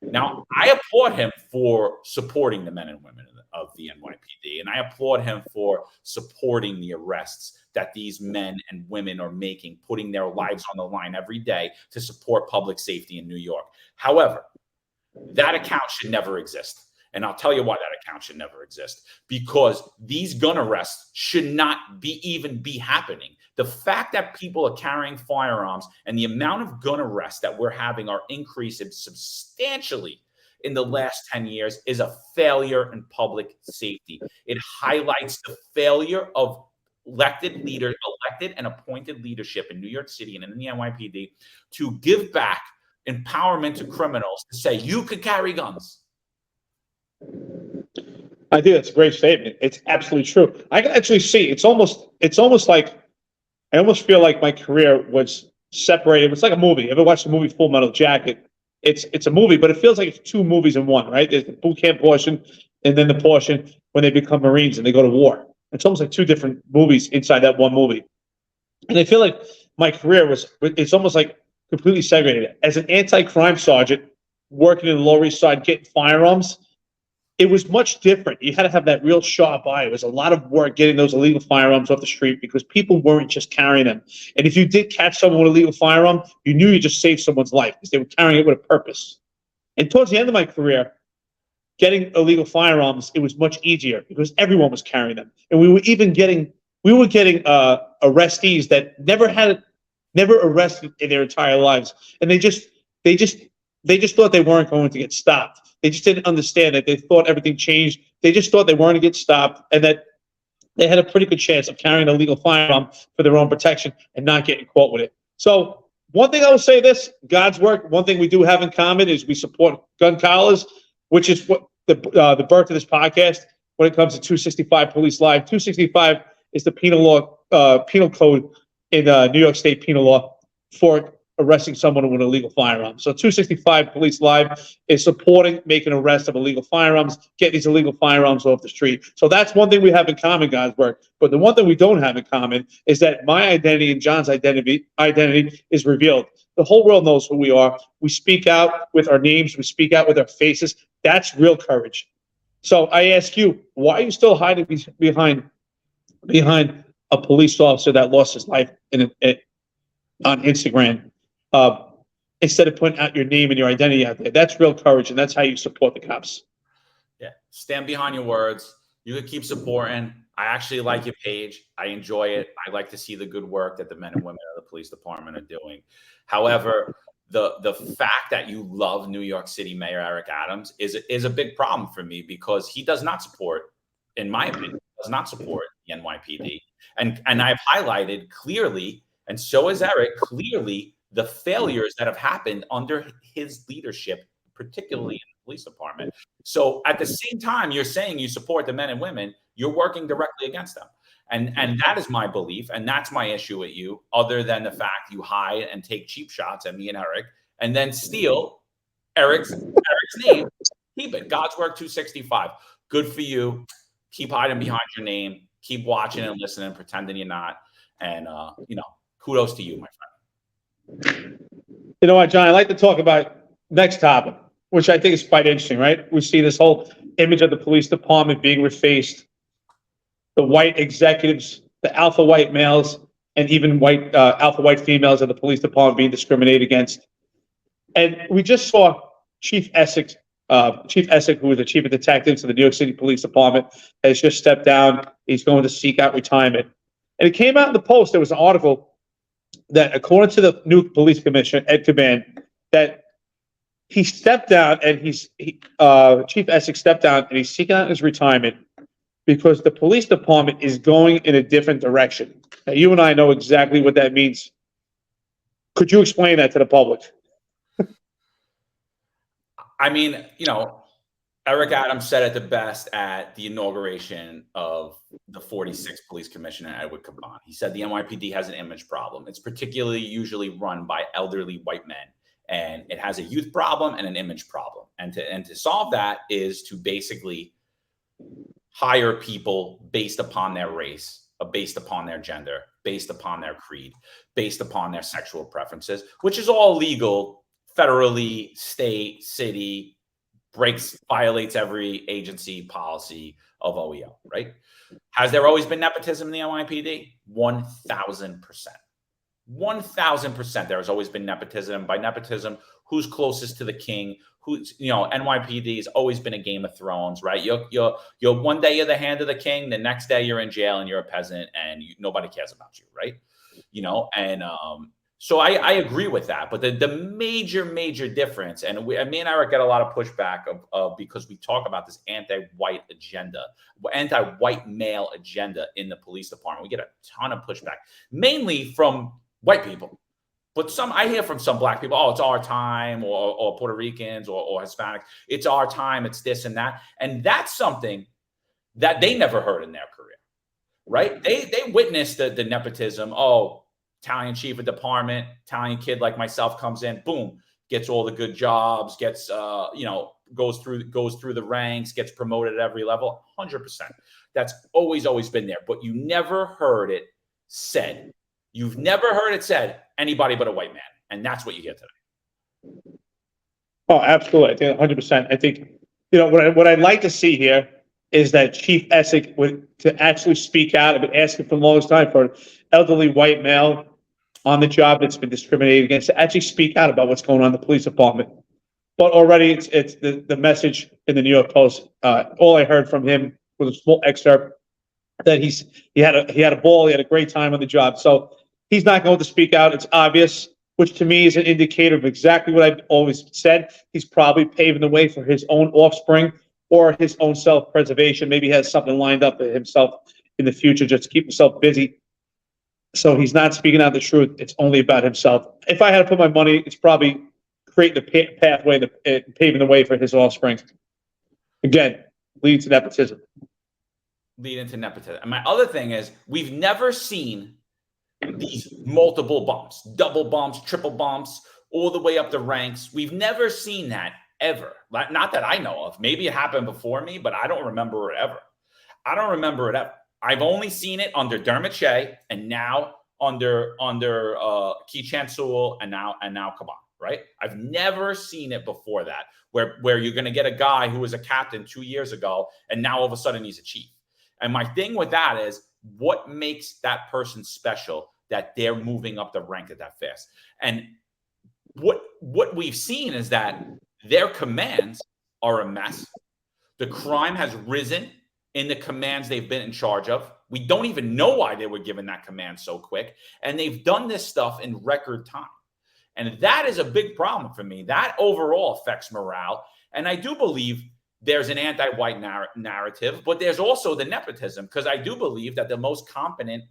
Now, I applaud him for supporting the men and women of the NYPD, and I applaud him for supporting the arrests that these men and women are making, putting their lives on the line every day to support public safety in New York. However, that account should never exist. And I'll tell you why that account should never exist. Because these gun arrests should not even be happening. The fact that people are carrying firearms and the amount of gun arrests that we're having are increasing substantially in the last 10 years is a failure in public safety. It highlights the failure of elected and appointed leadership in New York City and in the NYPD to give back empowerment to criminals to say, you could carry guns. I think that's a great statement. It's absolutely true. I can actually see it's almost like I almost feel like my career was separated. It's like a movie. Ever watched the movie Full Metal Jacket? It's a movie, but it feels like it's two movies in one, right? There's the boot camp portion and then the portion when they become Marines and they go to war. It's almost like two different movies inside that one movie. And I feel like my career it's almost like completely segregated. As an anti-crime sergeant working in the Lower East Side getting firearms, it was much different. You had to have that real sharp eye. It was a lot of work getting those illegal firearms off the street because people weren't just carrying them. And if you did catch someone with a legal firearm, you knew you just saved someone's life because they were carrying it with a purpose. And towards the end of my career, getting illegal firearms, it was much easier because everyone was carrying them. And we were getting arrestees that never arrested in their entire lives. And they just thought they weren't going to get stopped. They just didn't understand it. They thought everything changed. They just thought they weren't going to get stopped and that they had a pretty good chance of carrying a legal firearm for their own protection and not getting caught with it. So one thing I will say this, God's Work, one thing we do have in common is we support gun collars, which is what the birth of this podcast when it comes to 265 Police Live. 265 is the penal code in New York State penal law for arresting someone with an illegal firearm. So 265 Police Live is supporting making arrests of illegal firearms, getting these illegal firearms off the street. So that's one thing we have in common, God's Work. But the one thing we don't have in common is that my identity and John's identity is revealed. The whole world knows who we are. We speak out with our names. We speak out with our faces. That's real courage. So I ask you, why are you still hiding behind a police officer that lost his life on Instagram? Instead of putting out your name and your identity out there. That's real courage, and that's how you support the cops. Yeah, stand behind your words. You could keep supporting. I actually like your page. I enjoy it. I like to see the good work that the men and women of the police department are doing. However, the fact that you love New York City Mayor Eric Adams is a big problem for me because he does not support, in my opinion, does not support the NYPD. And I've highlighted clearly, and so has Eric, clearly the failures that have happened under his leadership, particularly in the police department. So at the same time, you're saying you support the men and women, you're working directly against them. And that is my belief. And that's my issue with you, other than the fact you hide and take cheap shots at me and Eric, and then steal Eric's name. Keep it. God's Work 265. Good for you. Keep hiding behind your name. Keep watching and listening, pretending you're not. And, kudos to you, my friend. You know what, John? I'd like to talk about next topic, which I think is quite interesting, right? We see this whole image of the police department being refaced, the white executives, the alpha white males, and even white alpha white females of the police department being discriminated against. And we just saw Chief Essex Chief Essex, who is the chief of detectives of the New York City Police Department, has just stepped down. He's going to seek out retirement. And it came out in the Post, there was an article that according to the new police commissioner, Ed Caban, that he stepped down and Chief Essex stepped down and he's seeking out his retirement because the police department is going in a different direction. Now, you and I know exactly what that means. Could you explain that to the public? I mean, Eric Adams said it the best at the inauguration of the 46th Police Commissioner, Edward Caban. He said the NYPD has an image problem. It's particularly usually run by elderly white men, and it has a youth problem and an image problem. And to solve that is to basically hire people based upon their race, based upon their gender, based upon their creed, based upon their sexual preferences, which is all legal federally, state, city, violates every agency policy of OEO, right? Has there always been nepotism in the NYPD? 1,000%. 1,000% there has always been nepotism. By nepotism, who's closest to the king? NYPD has always been a Game of Thrones, right? You're one day you're the hand of the king, the next day you're in jail and you're a peasant and nobody cares about you, right? So I agree with that, but the major difference, and me and Eric get a lot of pushback because we talk about this anti-white male agenda in the police department. We get a ton of pushback, mainly from white people, but I hear from some black people, oh, it's our time, or Puerto Ricans or Hispanics, it's our time, it's this and that, and that's something that they never heard in their career, right? They witnessed the nepotism. Oh, Italian chief of department, Italian kid like myself comes in, boom, gets all the good jobs, gets goes through the ranks, gets promoted at every level. 100%. That's always been there, but you never heard it said. You've never heard it said anybody but a white man, and that's what you get today. Oh, absolutely. I think 100%. I think what I'd like to see here is that Chief Essex to actually speak out. I've been asking for the longest time for an elderly white male on the job that's been discriminated against to actually speak out about what's going on in the police department. But already it's the message in the New York Post. All I heard from him was a small excerpt that he had a ball, he had a great time on the job. So he's not going to speak out. It's obvious, which to me is an indicator of exactly what I've always said. He's probably paving the way for his own offspring or his own self-preservation. Maybe he has something lined up for himself in the future just to keep himself busy. So he's not speaking out the truth. It's only about himself. If I had to put my money, it's probably creating a pathway, paving the way for his offspring. Again, leads to nepotism. Lead into nepotism. And my other thing is, we've never seen these multiple bumps, double bumps, triple bumps, all the way up the ranks. We've never seen that ever. Not that I know of. Maybe it happened before me, but I don't remember it ever. I don't remember it ever. I've only seen it under Dermot Shea and now under Keechant Sewell and now Caban, right? I've never seen it before that, where you're going to get a guy who was a captain 2 years ago and now all of a sudden he's a chief. And my thing with that is, what makes that person special that they're moving up the rank at that fast? And what we've seen is that their commands are a mess. The crime has risen in the commands they've been in charge of. We don't even know why they were given that command so quick. And they've done this stuff in record time. And that is a big problem for me. That overall affects morale. And I do believe there's an anti-white narrative, but there's also the nepotism, because I do believe that the most competent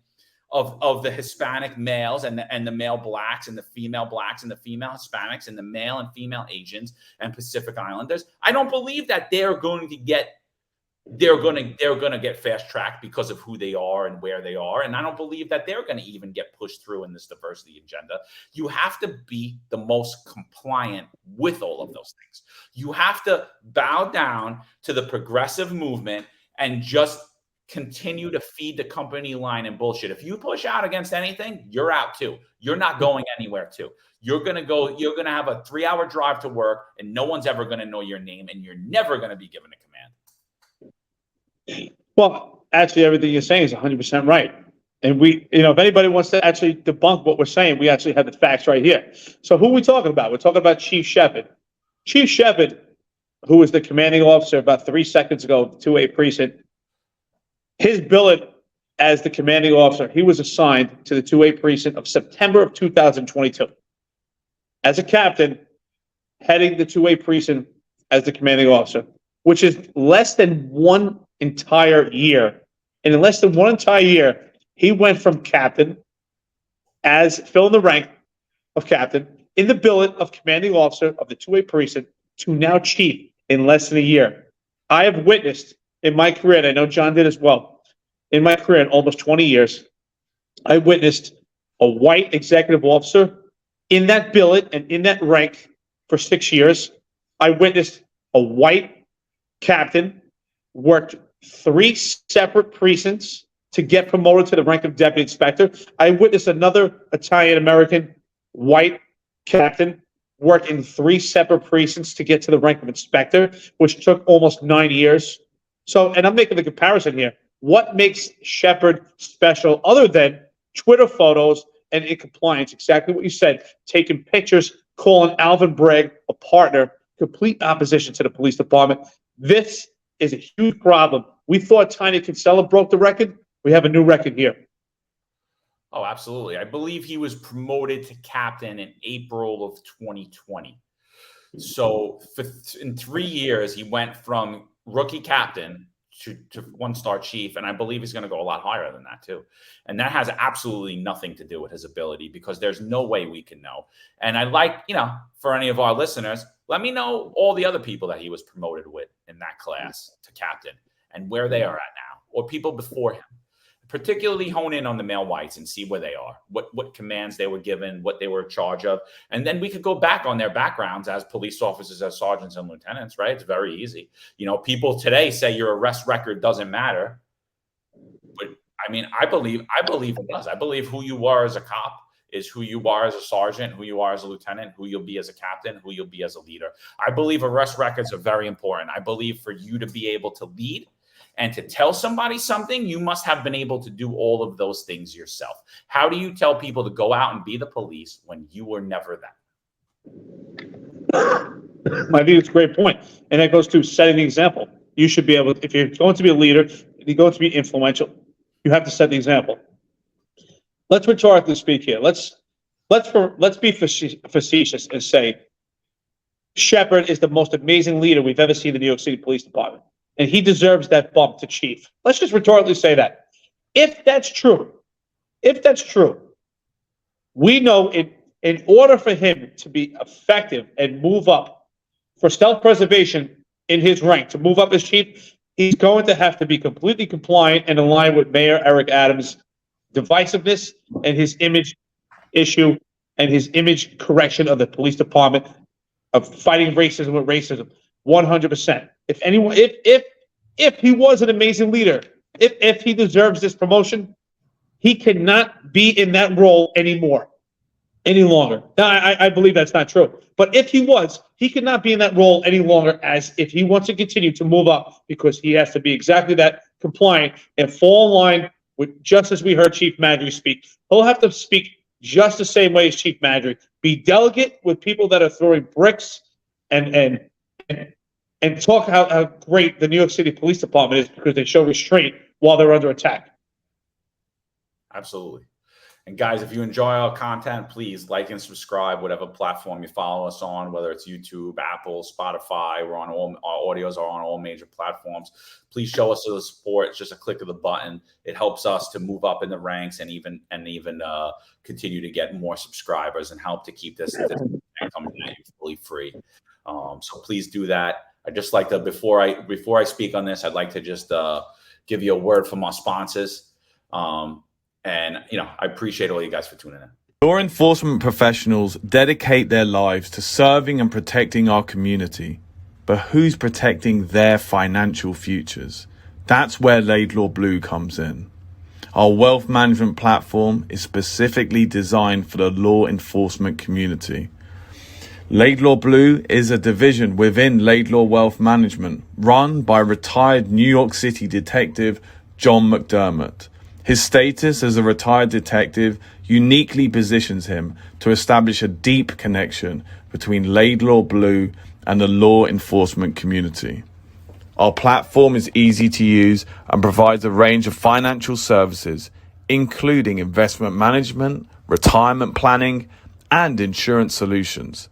of the Hispanic males and the male blacks and the female blacks and the female Hispanics and the male and female Asians and Pacific Islanders, I don't believe that they're going to get fast tracked because of who they are and where they are. And I don't believe that they're going to even get pushed through in this diversity agenda. You have to be the most compliant with all of those things. You have to bow down to the progressive movement and just continue to feed the company line and bullshit. If you push out against anything, you're out too. You're not going anywhere too. You're going to have a 3-hour drive to work and no one's ever going to know your name and you're never going to be given a command. Well, actually, everything you're saying is 100% right. And if anybody wants to actually debunk what we're saying, we actually have the facts right here. So who are we talking about? We're talking about Chief Shepard. Chief Shepard, who was the commanding officer about 3 seconds ago, 2A precinct, his billet as the commanding officer, he was assigned to the 2A precinct of September of 2022. As a captain, heading the 2A precinct as the commanding officer, which is less than one entire year. And in less than one entire year, he went from captain, as fill in the rank of captain, in the billet of commanding officer of the 2A precinct, to now chief in less than a year. I have witnessed in my career, and I know John did as well, in my career in almost 20 years, I witnessed a white executive officer in that billet and in that rank for 6 years. I witnessed a white captain worked 3 separate precincts to get promoted to the rank of deputy inspector. I witnessed another Italian-American white captain work in 3 separate precincts to get to the rank of inspector, which took almost 9 years. So, and I'm making the comparison here. What makes Shepard special other than Twitter photos and in compliance? Exactly what you said, taking pictures, calling Alvin Bragg a partner, complete opposition to the police department. This is a huge problem. We thought Tiny Kinsella broke the record. We have a new record here. Oh, absolutely. I believe he was promoted to captain in April of 2020. So in 3 years, he went from rookie captain to one-star chief, and I believe he's going to go a lot higher than that too. And that has absolutely nothing to do with his ability, because there's no way we can know. And I'd like, for any of our listeners, let me know all the other people that he was promoted with in that class to captain and where they are at now, or people before him. Particularly hone in on the male whites and see where they are, what commands they were given, what they were in charge of. And then we could go back on their backgrounds as police officers, as sergeants and lieutenants, right? It's very easy. People today say your arrest record doesn't matter. But I mean, I believe it does. I believe who you are as a cop is who you are as a sergeant, who you are as a lieutenant, who you'll be as a captain, who you'll be as a leader. I believe arrest records are very important. I believe for you to be able to lead and to tell somebody something, you must have been able to do all of those things yourself. How do you tell people to go out and be the police when you were never that? I think it's a great point. And that goes to setting the example. You should be able, if you're going to be a leader, if you're going to be influential, you have to set the example. Let's rhetorically speak here. Let's be facetious and say Shepard is the most amazing leader we've ever seen in the New York City Police Department, and he deserves that bump to chief. Let's just rhetorically say that. If that's true, we know in order for him to be effective and move up for self-preservation in his rank, to move up as chief, he's going to have to be completely compliant and in line with Mayor Eric Adams' divisiveness and his image issue and his image correction of the police department, of fighting racism with racism. 100%. If anyone, if he was an amazing leader, if he deserves this promotion, he cannot be in that role any longer. Now, I believe that's not true. But if he was, he could not be in that role any longer, as if he wants to continue to move up, because he has to be exactly that, compliant and fall in line with, just as we heard Chief Madry speak. He'll have to speak just the same way as Chief Madry. Be delicate with people that are throwing bricks and talk how great the New York City Police Department is because they show restraint while they're under attack. Absolutely. And guys, if you enjoy our content, please like and subscribe, whatever platform you follow us on, whether it's YouTube, Apple, Spotify. We're on all, our audios are on all major platforms. Please show us the support. It's just a click of the button. It helps us to move up in the ranks and even continue to get more subscribers and help to keep this coming at you fully free. So please do that. I just like to, before I speak on this, I'd like to just give you a word from our sponsors. And, I appreciate all you guys for tuning in. Law enforcement professionals dedicate their lives to serving and protecting our community. But who's protecting their financial futures? That's where Laidlaw Blue comes in. Our wealth management platform is specifically designed for the law enforcement community. Laidlaw Blue is a division within Laidlaw Wealth Management, run by retired New York City detective John McDermott. His status as a retired detective uniquely positions him to establish a deep connection between Laidlaw Blue and the law enforcement community. Our platform is easy to use and provides a range of financial services, including investment management, retirement planning, and insurance solutions.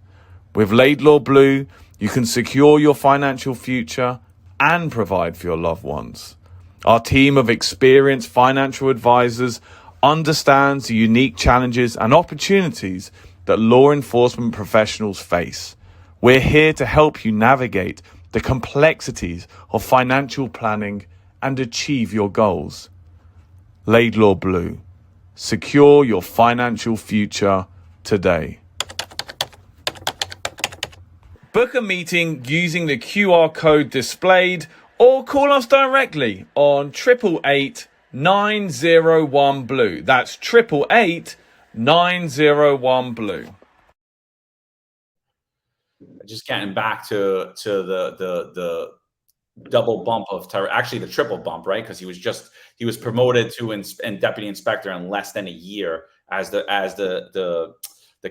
With Laidlaw Blue, you can secure your financial future and provide for your loved ones. Our team of experienced financial advisors understands the unique challenges and opportunities that law enforcement professionals face. We're here to help you navigate the complexities of financial planning and achieve your goals. Laidlaw Blue. Secure your financial future today. Book a meeting using the QR code displayed or call us directly on 888-901-BLUE. That's 888-901-BLUE. Just getting back to the double bump of terror, actually the triple bump, right? Because he was promoted to and deputy inspector in less than a year as the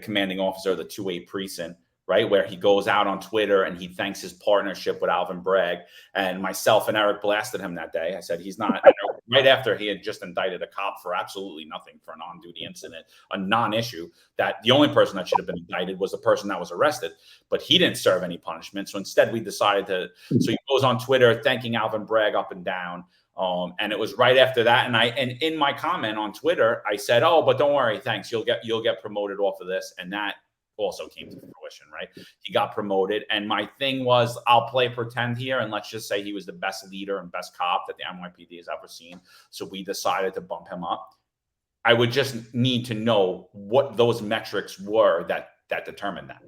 commanding officer of the 2A precinct, right? Where he goes out on Twitter and he thanks his partnership with Alvin Bragg, and myself and Eric blasted him that day. I said he's not. Right after he had just indicted a cop for absolutely nothing, for an on-duty incident, a non-issue, that the only person that should have been indicted was the person that was arrested, but he didn't serve any punishment. So instead we decided to, so he goes on Twitter thanking Alvin Bragg up and down. And it was right after that. And in my comment on Twitter, I said, oh, but don't worry, thanks. You'll get promoted off of this. And that also came to fruition, right? He got promoted. And my thing was, I'll play pretend here. And let's just say he was the best leader and best cop that the NYPD has ever seen. So we decided to bump him up. I would just need to know what those metrics were that determined that.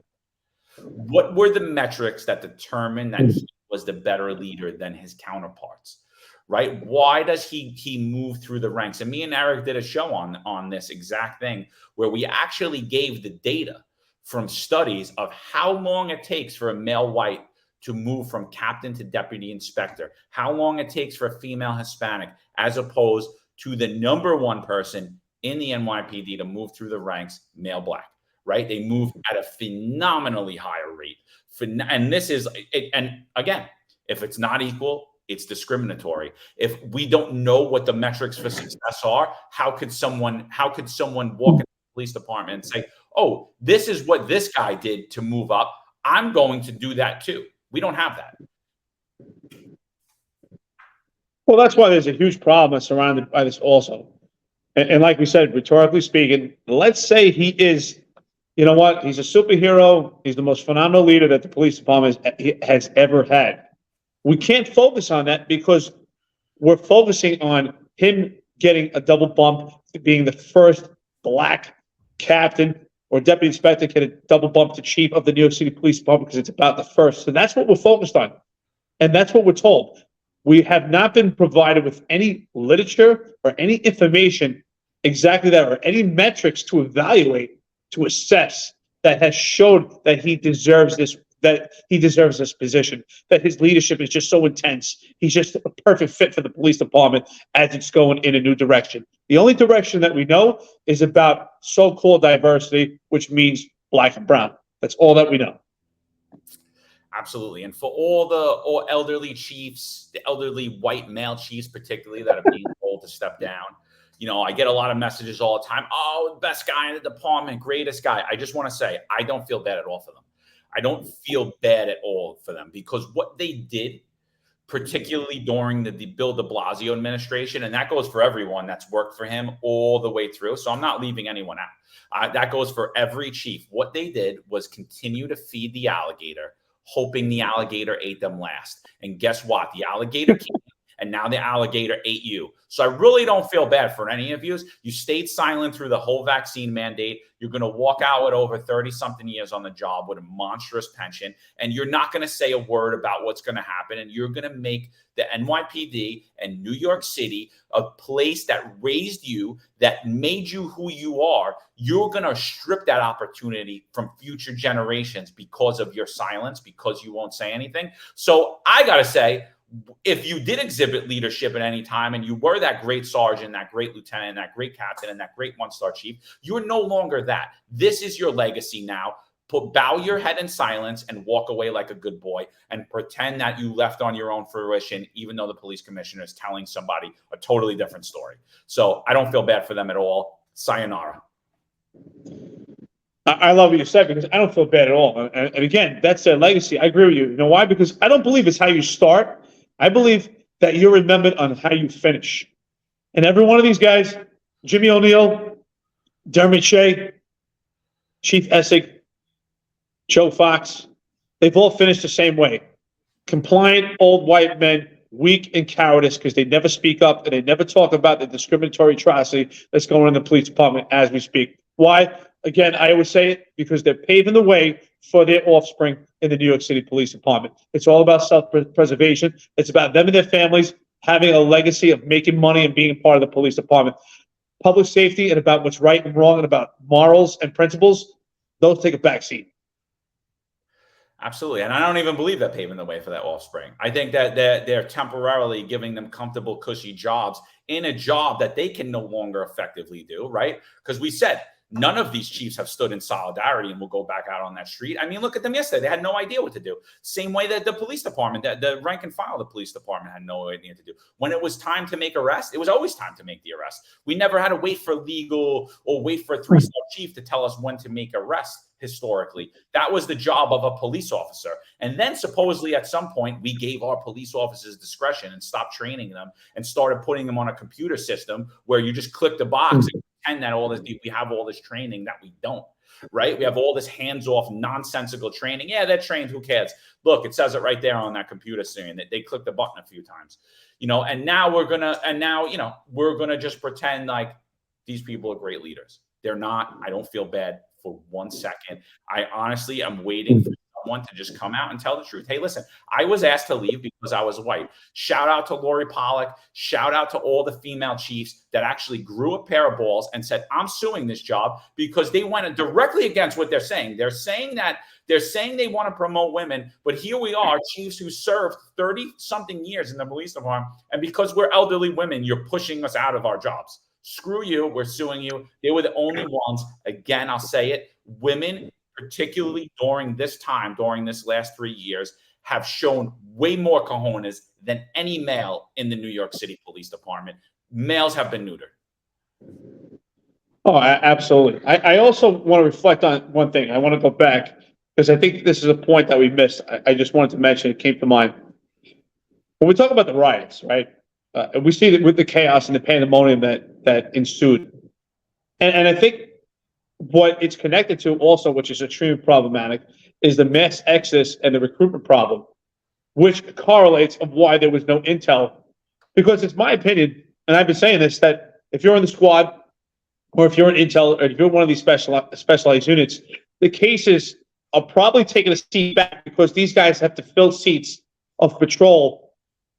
What were the metrics that determined that he was the better leader than his counterparts? Right? Why does he move through the ranks? And me and Eric did a show on this exact thing where we actually gave the data from studies of how long it takes for a male white to move from captain to deputy inspector, how long it takes for a female Hispanic, as opposed to the number one person in the NYPD to move through the ranks, male black, right? They move at a phenomenally higher rate. And this is, and again, if it's not equal, it's discriminatory. If we don't know what the metrics for success are, how could someone walk into the police department and say, oh, this is what this guy did to move up, I'm going to do that too? We don't have that. Well, that's why there's a huge problem surrounded by this also. And like we said, rhetorically speaking, let's say he is, you know what? He's a superhero. He's the most phenomenal leader that the police department has ever had. We can't focus on that because we're focusing on him getting a double bump, being the first black captain or deputy inspector, get a double bump to chief of the New York City Police Department because it's about the first. So that's what we're focused on. And that's what we're told. We have not been provided with any literature or any information exactly that, or any metrics to evaluate, to assess, that has showed that he deserves this position, that his leadership is just so intense. He's just a perfect fit for the police department as it's going in a new direction. The only direction that we know is about so-called diversity, which means black and brown. That's all that we know. Absolutely. And for all elderly chiefs, the elderly white male chiefs particularly that are being told to step down, you know, I get a lot of messages all the time. Oh, best guy in the department, greatest guy. I just want to say, I don't feel bad at all for them. I don't feel bad at all for them, because what they did, particularly during the Bill de Blasio administration, and that goes for everyone that's worked for him all the way through. So I'm not leaving anyone out. That goes for every chief. What they did was continue to feed the alligator, hoping the alligator ate them last. And guess what? The alligator came, and now the alligator ate you. So I really don't feel bad for any of you. You stayed silent through the whole vaccine mandate. You're going to walk out with over 30-something years on the job with a monstrous pension, and you're not going to say a word about what's going to happen, and you're going to make the NYPD and New York City a place that raised you, that made you who you are. You're going to strip that opportunity from future generations because of your silence, because you won't say anything. So I got to say, if you did exhibit leadership at any time and you were that great sergeant, that great lieutenant, that great captain, and that great one-star chief, you're no longer that. This is your legacy now. bow your head in silence and walk away like a good boy and pretend that you left on your own fruition, even though the police commissioner is telling somebody a totally different story. So I don't feel bad for them at all. Sayonara. I love what you said, because I don't feel bad at all. And again, that's their legacy. I agree with you. You know why? Because I don't believe it's how you start. I believe that you're remembered on how you finish. And every one of these guys, Jimmy O'Neill, Dermot Shea, Chief Essig, Joe Fox, they've all finished the same way. Compliant old white men, weak and cowardice, because they never speak up and they never talk about the discriminatory atrocity that's going on in the police department as we speak. Why? Again, I always say it, because they're paving the way for their offspring in the New York City Police Department. It's all about self-preservation. It's about them and their families having a legacy of making money and being a part of the police department. Public safety and about what's right and wrong and about morals and principles, those take a back seat. Absolutely. And I don't even believe they're paving the way for that offspring. I think that they're temporarily giving them comfortable, cushy jobs in a job that they can no longer effectively do, right? Because we said none of these chiefs have stood in solidarity and will go back out on that street. I mean, look at them yesterday. They had no idea what to do. Same way that the police department, the rank and file of the police department had no idea what to do. When it was time to make arrests, it was always time to make the arrest. We never had to wait for legal or wait for a three-star chief to tell us when to make arrests. Historically, that was the job of a police officer. And then supposedly at some point, we gave our police officers discretion and stopped training them and started putting them on a computer system where you just click the box and pretend that we have all this training that we don't, right? We have all this hands-off nonsensical training. Yeah, they're trained. Who cares? Look, it says it right there on that computer screen that they clicked the button a few times, and now we're going to just pretend like these people are great leaders. They're not. I don't feel bad for 1 second. I honestly am waiting for someone to just come out and tell the truth. Hey, listen, I was asked to leave because I was white. Shout out to Lori Pollack. Shout out to all the female chiefs that actually grew a pair of balls and said, I'm suing this job, because they went directly against what they're saying. They're saying they want to promote women, but here we are, chiefs who served 30-something years in the police department, and because we're elderly women, you're pushing us out of our jobs. Screw you. We're suing you. They were the only ones. Again, I'll say it. Women, particularly during this time, during this last 3 years, have shown way more cojones than any male in the New York City Police Department. Males have been neutered. Oh, absolutely. I also want to reflect on one thing. I want to go back, because I think this is a point that we missed. I just wanted to mention, it came to mind. When we talk about the riots, right? We see that with the chaos and the pandemonium that ensued. And I think what it's connected to also, which is extremely problematic, is the mass exodus and the recruitment problem, which correlates of why there was no intel. Because it's my opinion, and I've been saying this, that if you're in the squad, or if you're in intel, or if you're one of these specialized units, the cases are probably taking a seat back, because these guys have to fill seats of patrol,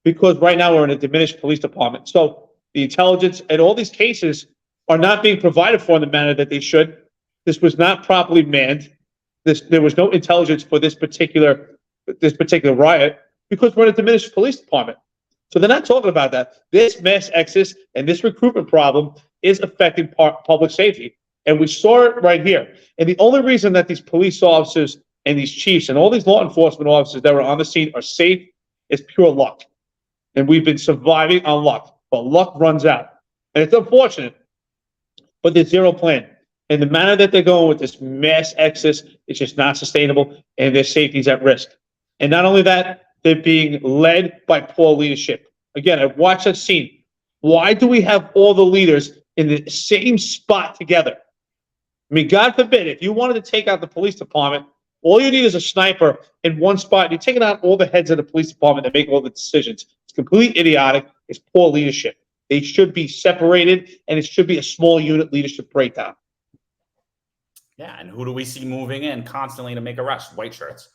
because right now we're in a diminished police department. So the intelligence and all these cases are not being provided for in the manner that they should. This was not properly manned. There was no intelligence for this particular riot, because we're in a diminished police department. So they're not talking about that. This mass exodus and this recruitment problem is affecting public safety. And we saw it right here. And the only reason that these police officers and these chiefs and all these law enforcement officers that were on the scene are safe is pure luck. And we've been surviving on luck, but luck runs out. And it's unfortunate, but there's zero plan. And the manner that they're going with this mass exodus is just not sustainable, and their safety is at risk. And not only that, they're being led by poor leadership. Again, I've watched that scene. Why do we have all the leaders in the same spot together? I mean, God forbid, if you wanted to take out the police department, all you need is a sniper in one spot. You're taking out all the heads of the police department that make all the decisions. It's completely idiotic. It's poor leadership. They should be separated, and it should be a small unit leadership breakdown. Yeah, and who do we see moving in constantly to make arrests? White shirts.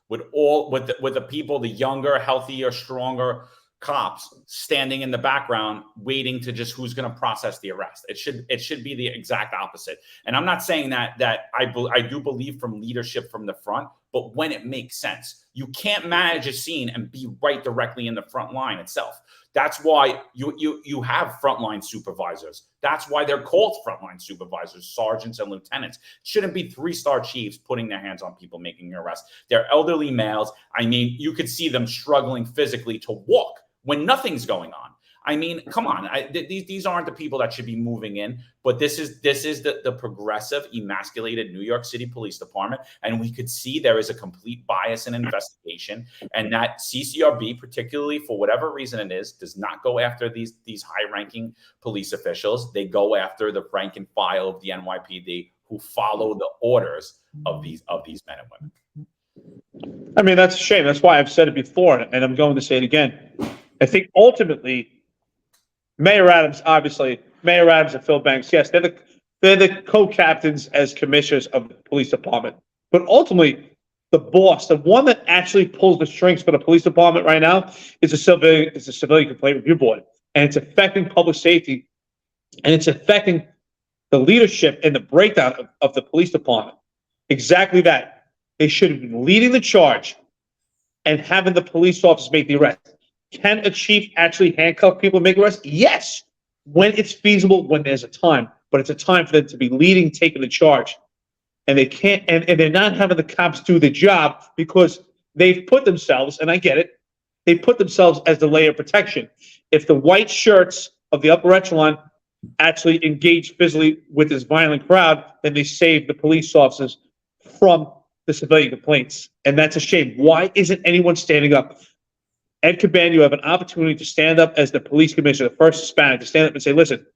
With the people, the younger, healthier, stronger cops standing in the background waiting to just who's going to process the arrest. It should be the exact opposite. And I'm not saying that I do believe from leadership from the front, but when it makes sense. You can't manage a scene and be right directly in the front line itself. That's why you have frontline supervisors. That's why they're called frontline supervisors, sergeants and lieutenants. It shouldn't be 3-star chiefs putting their hands on people making arrests. They're elderly males. I mean, you could see them struggling physically to walk when nothing's going on. I mean, come on. These aren't the people that should be moving in, but this is the progressive, emasculated New York City Police Department, and we could see there is a complete bias in investigation, and that CCRB, particularly for whatever reason it is, does not go after these high-ranking police officials. They go after the rank and file of the NYPD who follow the orders of these men and women. I mean, that's a shame. That's why I've said it before, and I'm going to say it again. I think ultimately, Mayor Adams and Phil Banks, yes, they're the co-captains as commissioners of the police department. But ultimately, the boss, the one that actually pulls the strings for the police department right now, is a civilian complaint review board, and it's affecting public safety, and it's affecting the leadership and the breakdown of the police department. Exactly that. They should have been leading the charge and having the police officers make the arrest. Can a chief actually handcuff people and make arrests? Yes, when it's feasible, when there's a time. But it's a time for them to be leading, taking the charge. And they can't, and they're not having the cops do the job because they've put themselves, and I get it, they put themselves as the layer of protection. If the white shirts of the upper echelon actually engage physically with this violent crowd, then they save the police officers from the civilian complaints. And that's a shame. Why isn't anyone standing up? Ed Caban, you have an opportunity to stand up as the police commissioner, the first Hispanic, to stand up and say, listen,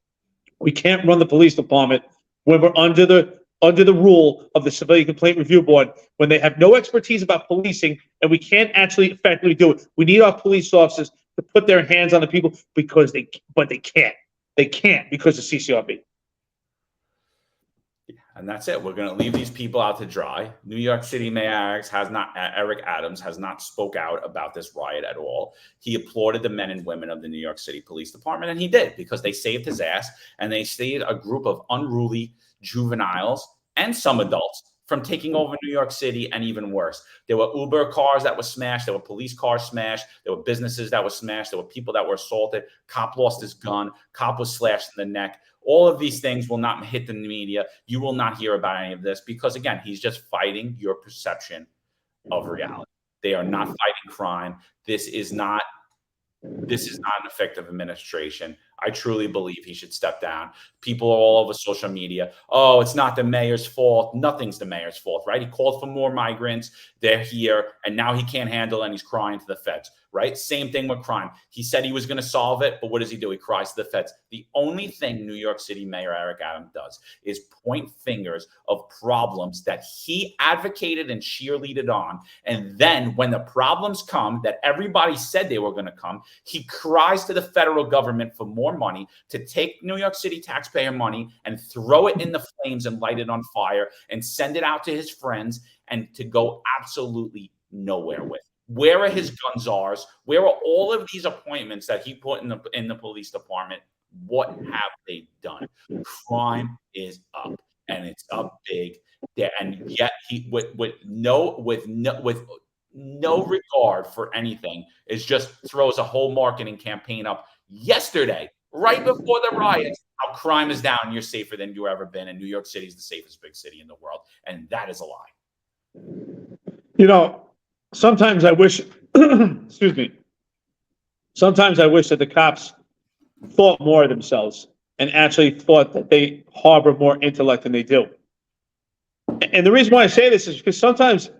we can't run the police department when we're under the rule of the Civilian Complaint Review Board, when they have no expertise about policing, and we can't actually effectively do it. We need our police officers to put their hands on the people because they can't. They can't because of CCRB. And that's it. We're going to leave these people out to dry. New York City Mayor Eric Adams has not spoke out about this riot at all. He applauded the men and women of the New York City Police Department, and he did, because they saved his ass, and they saved a group of unruly juveniles and some adults from taking over New York City, and even worse. There were Uber cars that were smashed. There were police cars smashed. There were businesses that were smashed. There were people that were assaulted. Cop lost his gun. Cop was slashed in the neck. All of these things will not hit the media. You will not hear about any of this because, again, he's just fighting your perception of reality. They are not fighting crime. This is not an effective administration. I truly believe he should step down. People are all over social media. Oh, it's not the mayor's fault. Nothing's the mayor's fault, right? He called for more migrants. They're here, and now he can't handle it, and he's crying to the feds, right? Same thing with crime. He said he was going to solve it, but what does he do? He cries to the feds. The only thing New York City Mayor Eric Adams does is point fingers of problems that he advocated and cheerleaded on. And then when the problems come that everybody said they were going to come, he cries to the federal government for more money to take New York City taxpayer money and throw it in the flames and light it on fire and send it out to his friends and to go absolutely nowhere with. Where are his gun czars? Where are all of these appointments that he put in the police department? What have they done? Crime is up, and it's up big. There, and yet he with no regard for anything is just throws a whole marketing campaign up yesterday, right before the riots. How crime is down, you're safer than you've ever been, and New York City is the safest big city in the world, and that is a lie. You know, sometimes I wish, excuse me, sometimes I wish that the cops thought more of themselves and actually thought that they harbor more intellect than they do. And the reason why I say this is because sometimes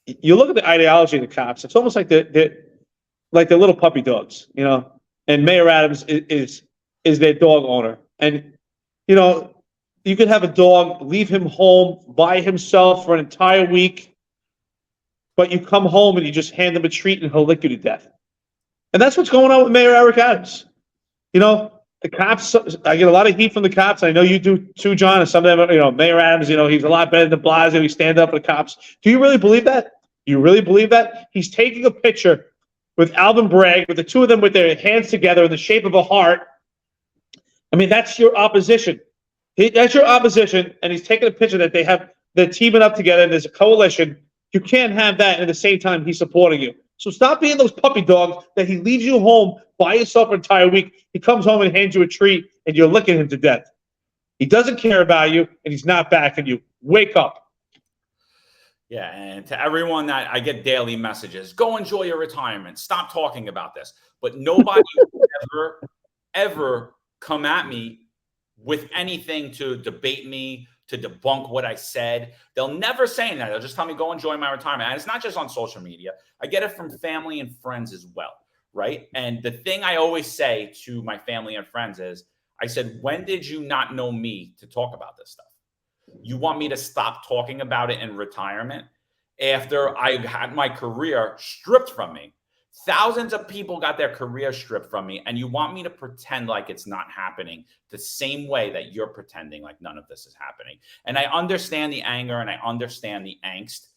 you look at the ideology of the cops, it's almost like they're little puppy dogs, you know, and Mayor Adams is their dog owner. And, you know, you could have a dog, leave him home by himself for an entire week, but you come home and you just hand him a treat and he'll lick you to death. And that's what's going on with Mayor Eric Adams. You know, the cops, I get a lot of heat from the cops. I know you do too, John, and some of them, you know, Mayor Adams, you know, he's a lot better than Blasio. He stand up for the cops. Do you really believe that? You really believe that? He's taking a picture with Alvin Bragg, with the two of them with their hands together in the shape of a heart. I mean, that's your opposition. That's your opposition, and he's taking a picture that they're teaming up together, and there's a coalition You can't have that, and at the same time, he's supporting you. So stop being those puppy dogs that he leaves you home by yourself an entire week. He comes home and hands you a treat, and you're licking him to death. He doesn't care about you, and he's not backing you. Wake up. Yeah, and to everyone that I get daily messages, go enjoy your retirement. Stop talking about this. But nobody ever come at me with anything to debate me, to debunk what I said. They'll never say that. They'll just tell me, go enjoy my retirement. And it's not just on social media. I get it from family and friends as well, right? And the thing I always say to my family and friends is, I said, when did you not know me to talk about this stuff? You want me to stop talking about it in retirement after I had my career stripped from me? Thousands of people got their career stripped from me, and you want me to pretend like it's not happening the same way that you're pretending like none of this is happening. And I understand the anger and I understand the angst,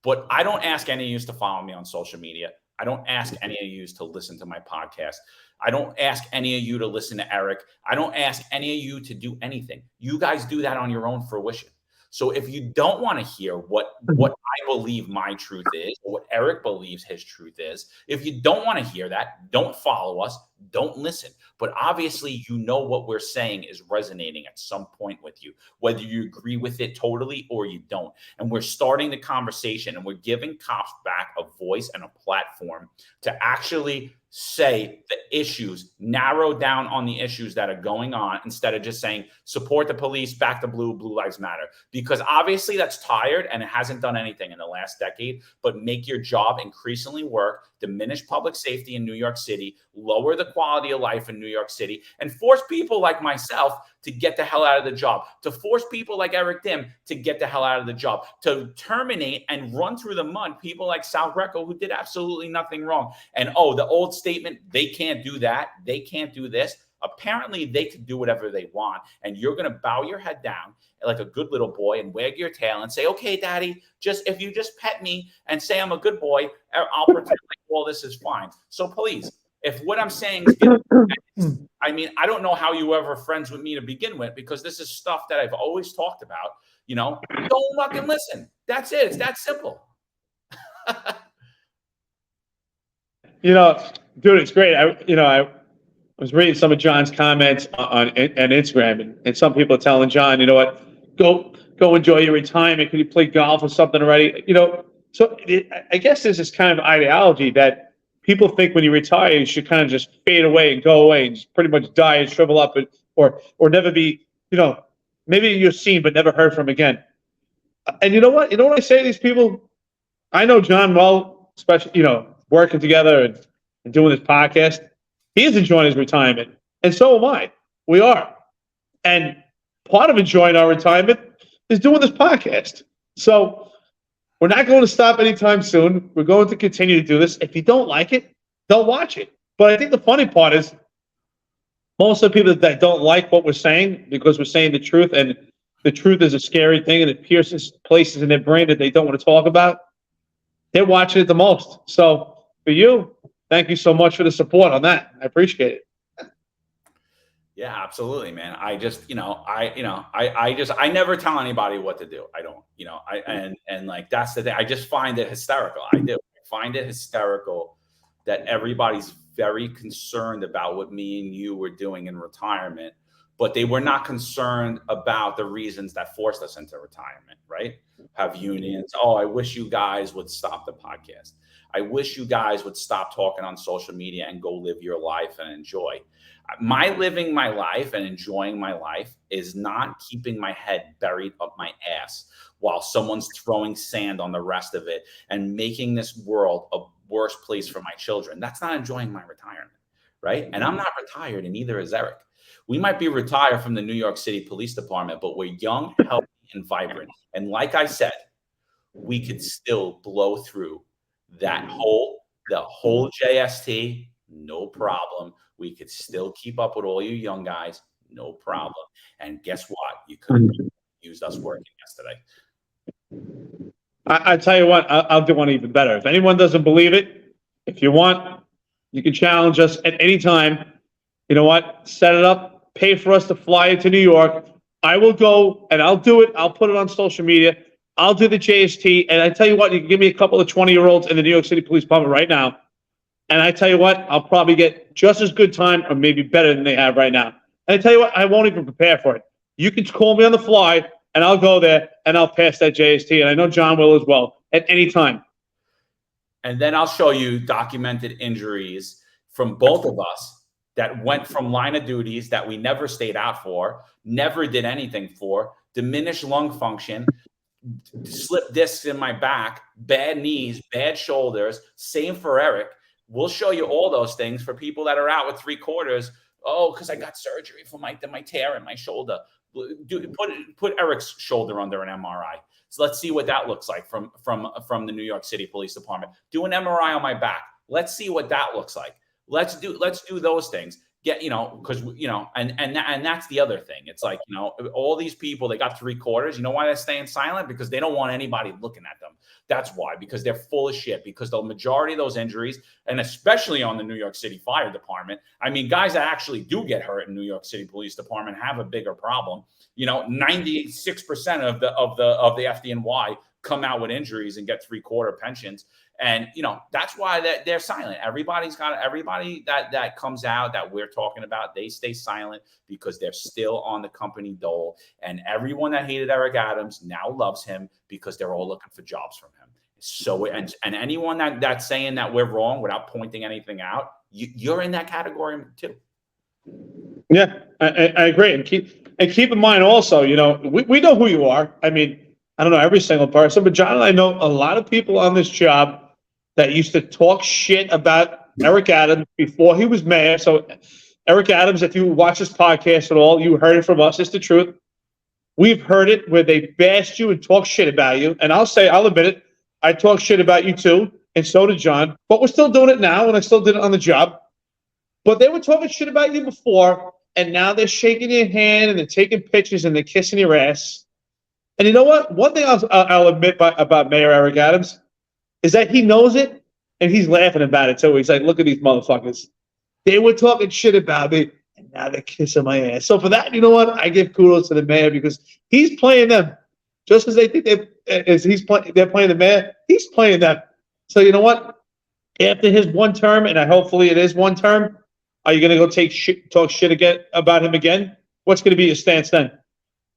but I don't ask any of you to follow me on social media. I don't ask any of you to listen to my podcast. I don't ask any of you to listen to Eric. I don't ask any of you to do anything. You guys do that on your own fruition. So if you don't want to hear what I believe my truth is, or what Eric believes his truth is, if you don't want to hear that, don't follow us, don't listen. But obviously, you know what we're saying is resonating at some point with you, whether you agree with it totally or you don't. And we're starting the conversation, and we're giving cops back a voice and a platform to actually say the issues, narrow down on the issues that are going on, instead of just saying support the police, back to blue lives matter. Because obviously that's tired and it hasn't done anything in the last decade, but make your job increasingly work, diminish public safety in New York City, lower the quality of life in New York City, and force people like myself to get the hell out of the job, to force people like Eric Dim to get the hell out of the job, to terminate and run through the mud people like Sal Greco, who did absolutely nothing wrong. And the old statement, they can't do that, they can't do this. Apparently they can do whatever they want, and you're going to bow your head down like a good little boy and wag your tail and say, okay, daddy, if you just pet me and say I'm a good boy, I'll pretend like all this is fine. So please, if what I'm saying is, I mean, I don't know how you were ever friends with me to begin with, because this is stuff that I've always talked about. Don't fucking listen. That's it. It's that simple. Dude, it's great. I was reading some of John's comments on Instagram, and some people are telling John, you know what, go enjoy your retirement. Could you play golf or something already? So I guess there's this kind of ideology that people think when you retire, you should kind of just fade away and go away and just pretty much die and shrivel up, or never be, maybe you're seen but never heard from again. And you know what? I say to these people? I know John well, especially, working together and doing this podcast. He is enjoying his retirement, and so am I. We are. And part of enjoying our retirement is doing this podcast. So we're not going to stop anytime soon. We're going to continue to do this. If you don't like it, don't watch it. But I think the funny part is most of the people that don't like what we're saying, because we're saying the truth, and the truth is a scary thing, and it pierces places in their brain that they don't want to talk about, they're watching it the most. So for you, thank you so much for the support on that. I appreciate it. Yeah, absolutely, man. I just, I never tell anybody what to do. I don't, and like, that's the thing. I just find it hysterical. I do. I find it hysterical that everybody's very concerned about what me and you were doing in retirement, but they were not concerned about the reasons that forced us into retirement, right? Have unions. Oh, I wish you guys would stop the podcast. I wish you guys would stop talking on social media and go live your life and enjoy. My living my life and enjoying my life is not keeping my head buried up my ass while someone's throwing sand on the rest of it and making this world a worse place for my children. That's not enjoying my retirement, right? And I'm not retired, and neither is Eric. We might be retired from the New York City Police Department, but we're young, healthy, and vibrant. And like I said, we could still blow through the whole JST, no problem. We could still keep up with all you young guys, no problem. And guess what? You could have used us working yesterday. I tell you what, I'll do one even better. If anyone doesn't believe it, if you want, you can challenge us at any time. You know what? Set it up, pay for us to fly into New York. I will go and I'll do it. I'll put it on social media. I'll do the JST. And I tell you what, you can give me a couple of 20-year-olds in the New York City Police Department right now. And I tell you what, I'll probably get just as good time or maybe better than they have right now. And I tell you what, I won't even prepare for it. You can call me on the fly and I'll go there and I'll pass that JST. And I know John will as well at any time. And then I'll show you documented injuries from both of us that went from line of duties that we never stayed out for, never did anything for, diminished lung function, slip discs in my back, bad knees, bad shoulders. Same for Eric. We'll show you all those things for people that are out with 3/4. Oh, because I got surgery for my tear in my shoulder. Put Eric's shoulder under an MRI. So let's see what that looks like from the New York City Police Department. Do an MRI on my back. Let's see what that looks like. Let's do those things. Get, because and that's the other thing. It's like, all these people, they got 3/4. You know why they're staying silent? Because they don't want anybody looking at them. That's why, because they're full of shit, because the majority of those injuries, and especially on the New York City Fire Department, I mean, guys that actually do get hurt in New York City Police Department have a bigger problem. 96% of the FDNY come out with injuries and get 3/4 pensions. And, that's why they're silent. Everybody that comes out that we're talking about, they stay silent because they're still on the company dole. And everyone that hated Eric Adams now loves him because they're all looking for jobs from him. So, and anyone that's saying that we're wrong without pointing anything out, you're in that category too. Yeah, I agree. And keep in mind also, we know who you are. I mean, I don't know every single person, but John and I know a lot of people on this job that used to talk shit about Eric Adams before he was mayor. So Eric Adams, if you watch this podcast at all, you heard it from us. It's the truth. We've heard it where they bashed you and talk shit about you. And I'll admit it. I talk shit about you too. And so did John, but we're still doing it now. And I still did it on the job, but they were talking shit about you before. And now they're shaking your hand and they're taking pictures and they're kissing your ass. And you know what? One thing I'll admit about Mayor Eric Adams is that he knows it and he's laughing about it too. He's like, look at these motherfuckers. They were talking shit about me and now they're kissing my ass. So for that, you know what? I give kudos to the mayor because he's playing them just as they think they're playing the mayor. He's playing them. So you know what? After his one term, and hopefully it is one term, are you going to go talk shit again about him again? What's going to be your stance then?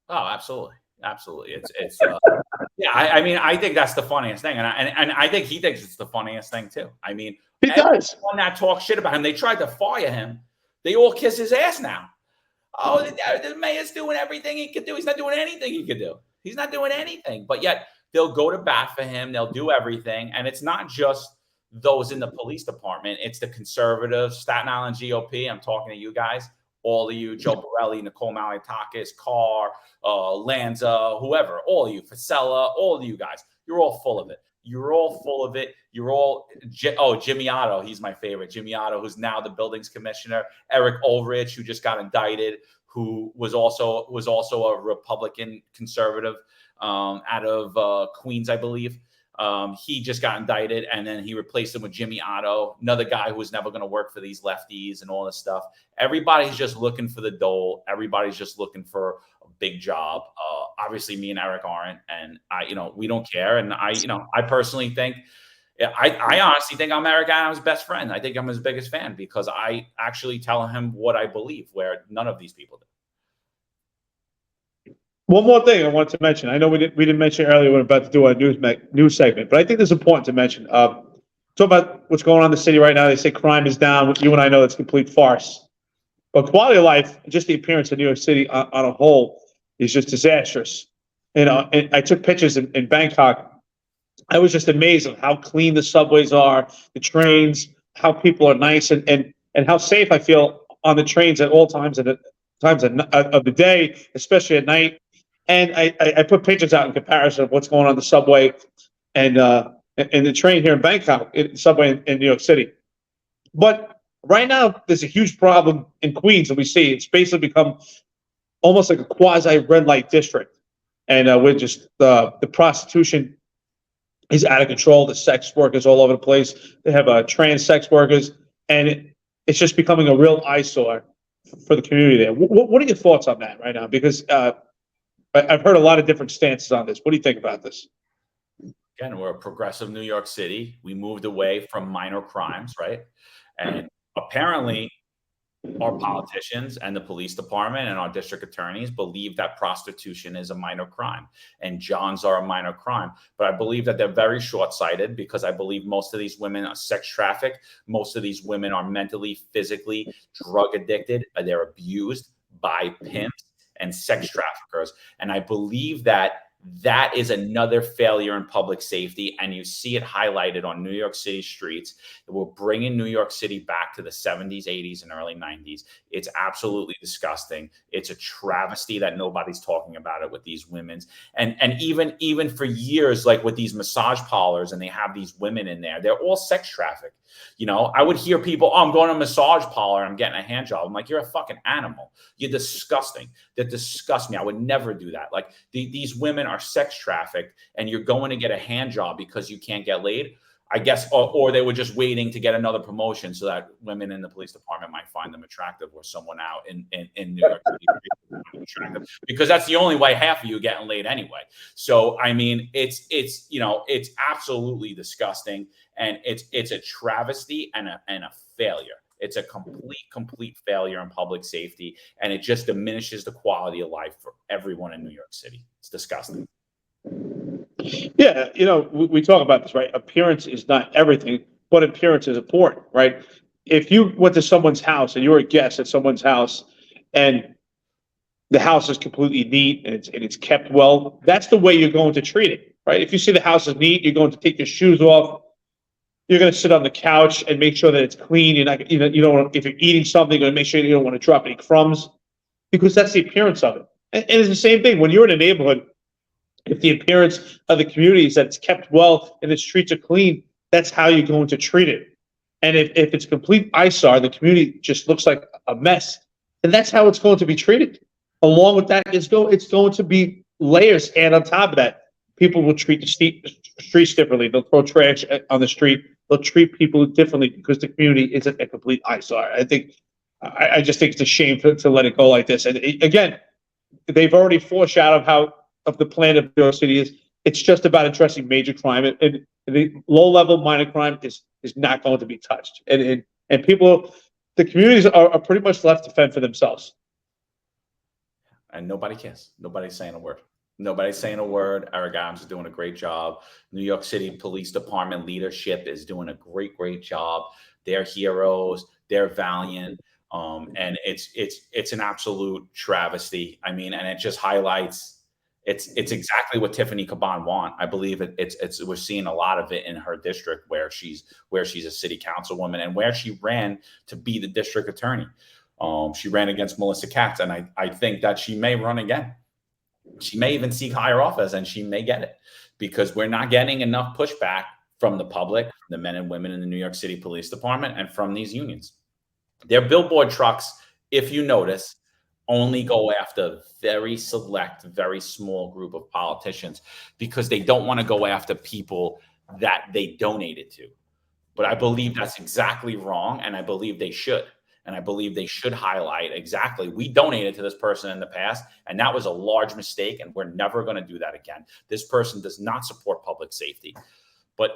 Oh, absolutely. Absolutely. It's yeah, I mean, I think that's the funniest thing. And I think he thinks it's the funniest thing too. I mean, he does. Everyone that talks shit about him, they tried to fire him. They all kiss his ass now. Oh, the mayor's doing everything he could do. He's not doing anything he could do. He's not doing anything. But yet they'll go to bat for him. They'll do everything. And it's not just those in the police department. It's the conservatives, Staten Island GOP. I'm talking to you guys. All of you, Joe Borelli, Nicole Malliotakis, Carr, Lanza, whoever, all of you, Fasella, all of you guys, you're all full of it. You're all full of it. You're all, Jimmy Otto, he's my favorite. Jimmy Otto, who's now the buildings commissioner. Eric Ulrich, who just got indicted, who was also a Republican conservative out of Queens, I believe. He just got indicted, and then he replaced him with Jimmy Otto, another guy who was never going to work for these lefties and all this stuff. Everybody's just looking for the dole. Everybody's just looking for a big job. Obviously, me and Eric aren't, and we don't care. And I personally think, I honestly think I'm Eric Adams' best friend. I think I'm his biggest fan because I actually tell him what I believe, where none of these people do. One more thing I wanted to mention. I know we didn't mention earlier we're about to do our news segment, but I think it's important to mention. Talk about what's going on in the city right now. They say crime is down. You and I know that's a complete farce. But quality of life, just the appearance of New York City on a whole, is just disastrous. And I took pictures in Bangkok. I was just amazed at how clean the subways are, the trains, how people are nice, and how safe I feel on the trains at all times of the day, especially at night. And I put pictures out in comparison of what's going on in the subway and the train here in Bangkok, the subway in New York City. But right now, there's a huge problem in Queens, and we see it's basically become almost like a quasi red light district. And we're just the prostitution is out of control. The sex workers all over the place. They have trans sex workers, and it's just becoming a real eyesore for the community there. What are your thoughts on that right now? Because I've heard a lot of different stances on this. What do you think about this? Again, we're a progressive New York City. We moved away from minor crimes, right? And apparently, our politicians and the police department and our district attorneys believe that prostitution is a minor crime and johns are a minor crime. But I believe that they're very short-sighted, because I believe most of these women are sex trafficked. Most of these women are mentally, physically drug addicted. They're abused by pimps and sex traffickers. And I believe that that is another failure in public safety. And you see it highlighted on New York City streets. We're bringing New York City back to the 70s, 80s, and early 90s. It's absolutely disgusting. It's a travesty that nobody's talking about it with these women's. And even for years, like with these massage parlors, and they have these women in there, they're all sex trafficked. You know, I would hear people, oh, I'm going to a massage parlor, I'm getting a hand job. I'm like, you're a fucking animal. You're disgusting. That disgusts me. I would never do that. Like these women are sex trafficked, and you're going to get a hand job because you can't get laid, I guess, or they were just waiting to get another promotion so that women in the police department might find them attractive, or someone out in New York City attractive, because that's the only way half of you getting laid anyway. So, I mean, it's absolutely disgusting, and it's a travesty and a failure. It's a complete failure in public safety, and it just diminishes the quality of life for everyone in New York City. It's disgusting. Yeah, we talk about this, right? Appearance is not everything, but appearance is important, right? If you went to someone's house and you're a guest at someone's house, and the house is completely neat and it's kept well, that's the way you're going to treat it, right? If you see the house is neat, you're going to take your shoes off. You're going to sit on the couch and make sure that it's clean. You're not, you don't. If you're eating something, you're going to make sure you don't want to drop any crumbs, because that's the appearance of it. And it's the same thing when you're in a neighborhood. If the appearance of the community is that it's kept well and the streets are clean, that's how you're going to treat it. And if it's complete eyesore, the community just looks like a mess, and that's how it's going to be treated. Along with that, it's going to be layers, and on top of that, people will treat the streets differently. They'll throw trash on the street. They'll treat people differently because the community isn't a complete eyesore. I just think it's a shame to let it go like this. And again, they've already foreshadowed how of the plan of New York City is. It's just about addressing major crime, and the low-level minor crime is not going to be touched. And people, the communities are pretty much left to fend for themselves. And nobody cares. Nobody's saying a word. Nobody's saying a word. Eric Adams is doing a great job. New York City Police Department leadership is doing a great job. They're heroes. They're valiant. And it's an absolute travesty. I mean, and it just highlights. It's exactly what Tiffany Caban want. I believe we're seeing a lot of it in her district, where she's a city councilwoman and where she ran to be the district attorney. She ran against Melissa Katz, and I think that she may run again. She may even seek higher office, and she may get it, because we're not getting enough pushback from the public, from the men and women in the New York City Police Department, and from these unions. Their billboard trucks, if you notice, only go after very select, very small group of politicians, because they don't want to go after people that they donated to. But I believe that's exactly wrong, and I believe they should. And I believe they should highlight exactly, we donated to this person in the past, and that was a large mistake, and we're never going to do that again. This person does not support public safety. But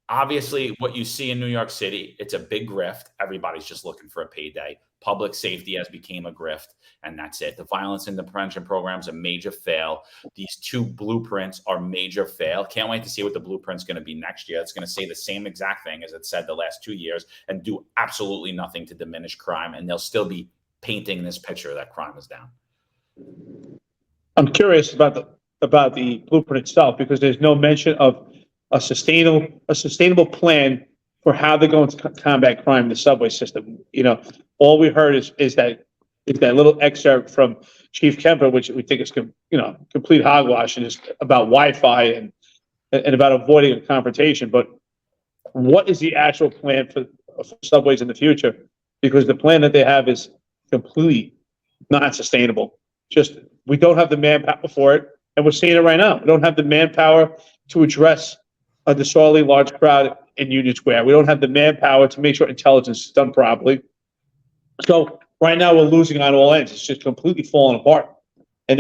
obviously, what you see in New York City, it's a big grift. Everybody's just looking for a payday. Public safety has become a grift, and that's it. The violence in the prevention program is a major fail. These two blueprints are major fail. Can't wait to see what the blueprint's going to be next year. It's going to say the same exact thing as it said the last 2 years and do absolutely nothing to diminish crime. And they'll still be painting this picture that crime is down. I'm curious about the blueprint itself, because there's no mention of a sustainable plan for how they're going to combat crime in the subway system. All we heard is that little excerpt from Chief Kemper, which we think is complete hogwash, and is about Wi-Fi and about avoiding a confrontation. But what is the actual plan for subways in the future? Because the plan that they have is completely not sustainable. Just, we don't have the manpower for it, and we're seeing it right now. We don't have the manpower to address a disorderly large crowd in Union Square. We don't have the manpower to make sure intelligence is done properly. So right now we're losing on all ends. It's just completely falling apart. And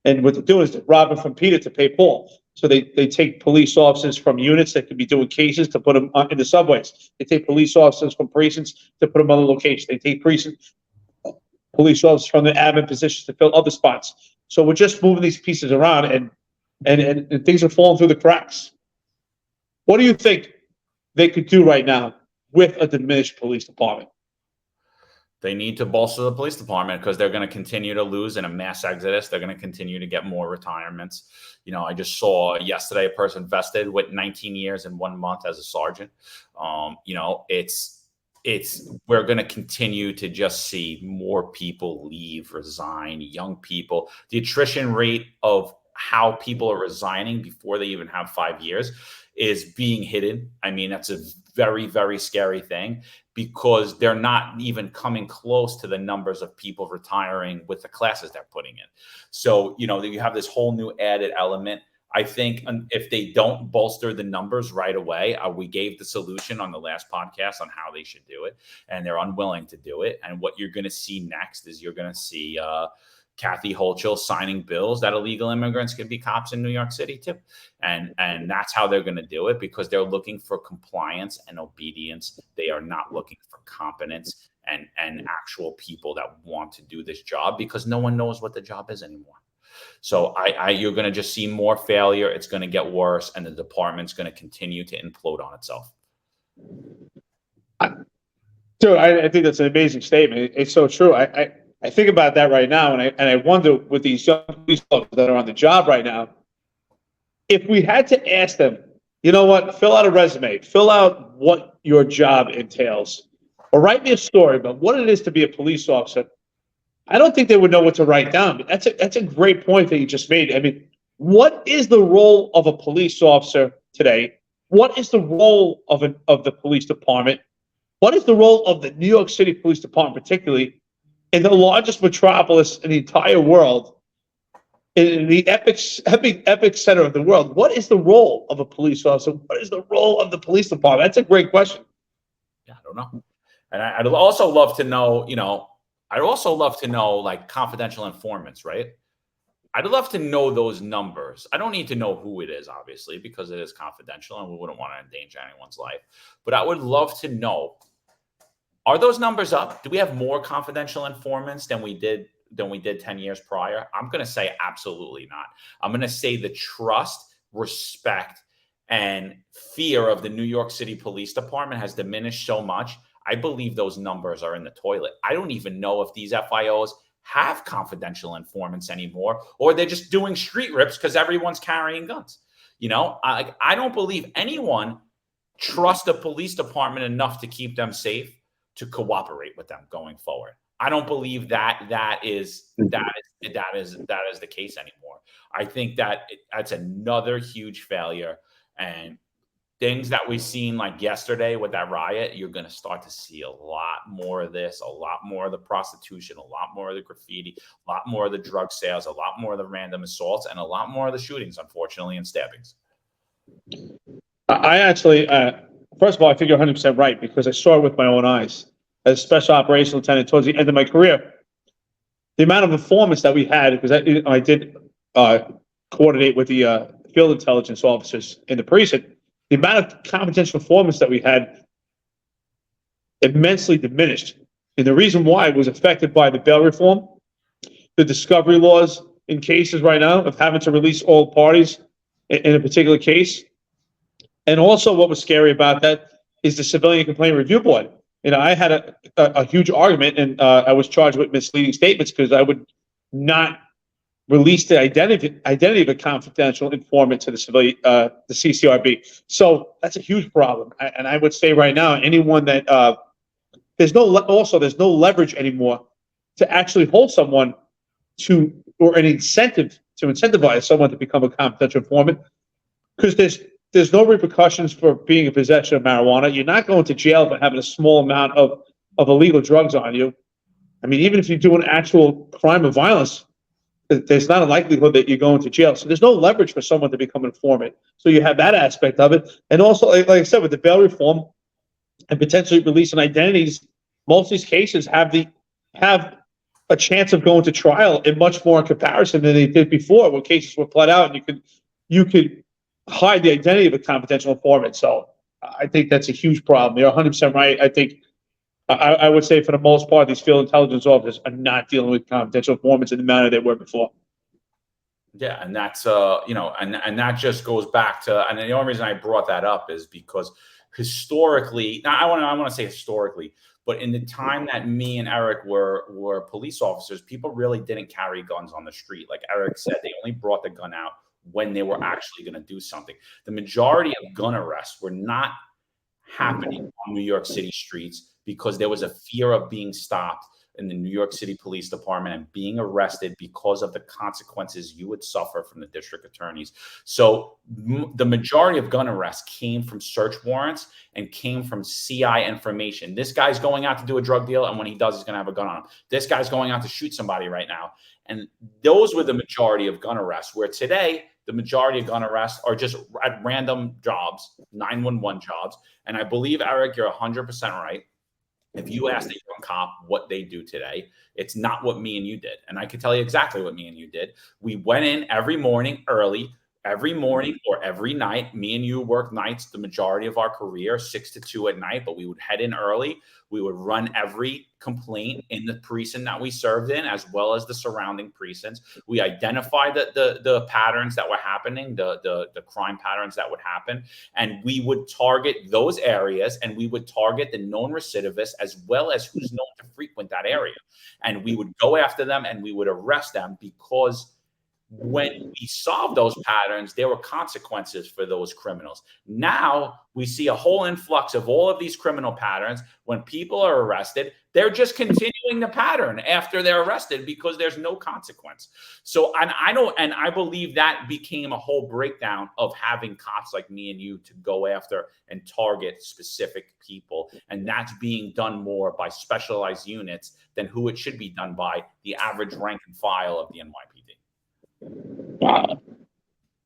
And what they're doing is they're robbing from Peter to pay Paul. So they take police officers from units that could be doing cases to put them in the subways. They take police officers from precincts to put them on the location. They take police officers from the admin positions to fill other spots. So we're just moving these pieces around, and things are falling through the cracks. What do you think they could do right now with a diminished police department? They need to bolster the police department because they're going to continue to lose in a mass exodus. They're going to continue to get more retirements. You know, I just saw yesterday a person vested with 19 years and 1 month as a sergeant. You know, we're going to continue to just see more people leave, resign, young people. The attrition rate of how people are resigning before they even have 5 years is being hidden. I mean, that's a very, very scary thing because they're not even coming close to the numbers of people retiring with the classes they're putting in. So, you know, you have this whole new added element. I think if they don't bolster the numbers right away, we gave the solution on the last podcast on how they should do it, and they're unwilling to do it. And what you're going to see next is you're going to see Kathy Hochul signing bills that illegal immigrants can be cops in New York City too. And that's how they're going to do it because they're looking for compliance and obedience. They are not looking for competence and actual people that want to do this job because no one knows what the job is anymore. So you're going to just see more failure. It's going to get worse, and the department's going to continue to implode on itself. Dude, I think that's an amazing statement. It's so true. I think about that right now, and I wonder with these young police officers that are on the job right now, if we had to ask them, you know what, fill out a resume, fill out what your job entails, or write me a story about what it is to be a police officer, I don't think they would know what to write down. But that's a great point that you just made. I mean, what is the role of a police officer today? What is the role of the police department? What is the role of the New York City Police Department, particularly in the largest metropolis in the entire world, in the epic center of the world? What is the role of a police officer? What is the role of the police department? That's a great question. Yeah, I don't know. And I'd also love to know, like confidential informants, right? I'd love to know those numbers. I don't need to know who it is, obviously, because it is confidential and we wouldn't want to endanger anyone's life. But I would love to know, are those numbers up? Do we have more confidential informants than we did 10 years prior? I'm going to say absolutely not. I'm going to say the trust, respect, and fear of the New York City Police Department has diminished so much. I believe those numbers are in the toilet. I don't even know if these FIOs have confidential informants anymore, or they're just doing street rips because everyone's carrying guns. You know, I don't believe anyone trusts the police department enough to keep them safe to cooperate with them going forward. I don't believe that is the case anymore. I think that's another huge failure, and things that we've seen like yesterday with that riot, you're going to start to see a lot more of this, a lot more of the prostitution, a lot more of the graffiti, a lot more of the drug sales, a lot more of the random assaults, and a lot more of the shootings, unfortunately, and stabbings. I actually, first of all, I think you're 100% right because I saw it with my own eyes as a special operations lieutenant towards the end of my career. The amount of informants that we had, because I did coordinate with the field intelligence officers in the precinct, the amount of confidential informants that we had immensely diminished. And the reason why was affected by the bail reform, the discovery laws in cases right now of having to release all parties in a particular case. And also what was scary about that is the Civilian Complaint Review Board. You know, I had a huge argument, and I was charged with misleading statements because I would not release the identity of a confidential informant to the CCRB. So that's a huge problem. And I would say right now, anyone that there's no leverage anymore to actually hold someone or an incentive to incentivize someone to become a confidential informant, because there's no repercussions for being in possession of marijuana. You're not going to jail for having a small amount of illegal drugs on you. I mean, even if you do an actual crime of violence, there's not a likelihood that you're going to jail. So there's no leverage for someone to become an informant. So you have that aspect of it. And also, like I said, with the bail reform and potentially releasing identities, most of these cases have a chance of going to trial in much more in comparison than they did before, when cases were pled out and you could hide the identity of a confidential informant. So I think that's a huge problem. You're 100% right. I think I would say for the most part, these field intelligence officers are not dealing with confidential informants in the manner they were before. Yeah, and that's and that just goes back to, and the only reason I brought that up is because historically, now I want to say historically, but in the time that me and Eric were police officers, people really didn't carry guns on the street. Like Eric said, they only brought the gun out when they were actually going to do something. The majority of gun arrests were not happening on New York City streets because there was a fear of being stopped in the New York City Police Department and being arrested because of the consequences you would suffer from the district attorneys. So the majority of gun arrests came from search warrants and came from CI information. This guy's going out to do a drug deal, and when he does, he's going to have a gun on him. This guy's going out to shoot somebody right now. And those were the majority of gun arrests, where today, the majority of gun arrests are just at random jobs, 911 jobs. And I believe, Eric, you're 100% right. If you ask a young cop what they do today, it's not what me and you did. And I can tell you exactly what me and you did. We went in every morning early, every morning or every night. Me and you worked nights the majority of our career, 6 to 2 at night, but we would head in early. We would run every complaint in the precinct that we served in, as well as the surrounding precincts. We identified the patterns that were happening, the crime patterns that would happen, and we would target those areas, and we would target the known recidivists as well as who's known to frequent that area. And we would go after them and we would arrest them, because when we solved those patterns, there were consequences for those criminals. Now we see a whole influx of all of these criminal patterns. When people are arrested, they're just continuing the pattern after they're arrested because there's no consequence. So, and I believe that became a whole breakdown of having cops like me and you to go after and target specific people. And that's being done more by specialized units than who it should be done by, the average rank and file of the NYPD. Wow.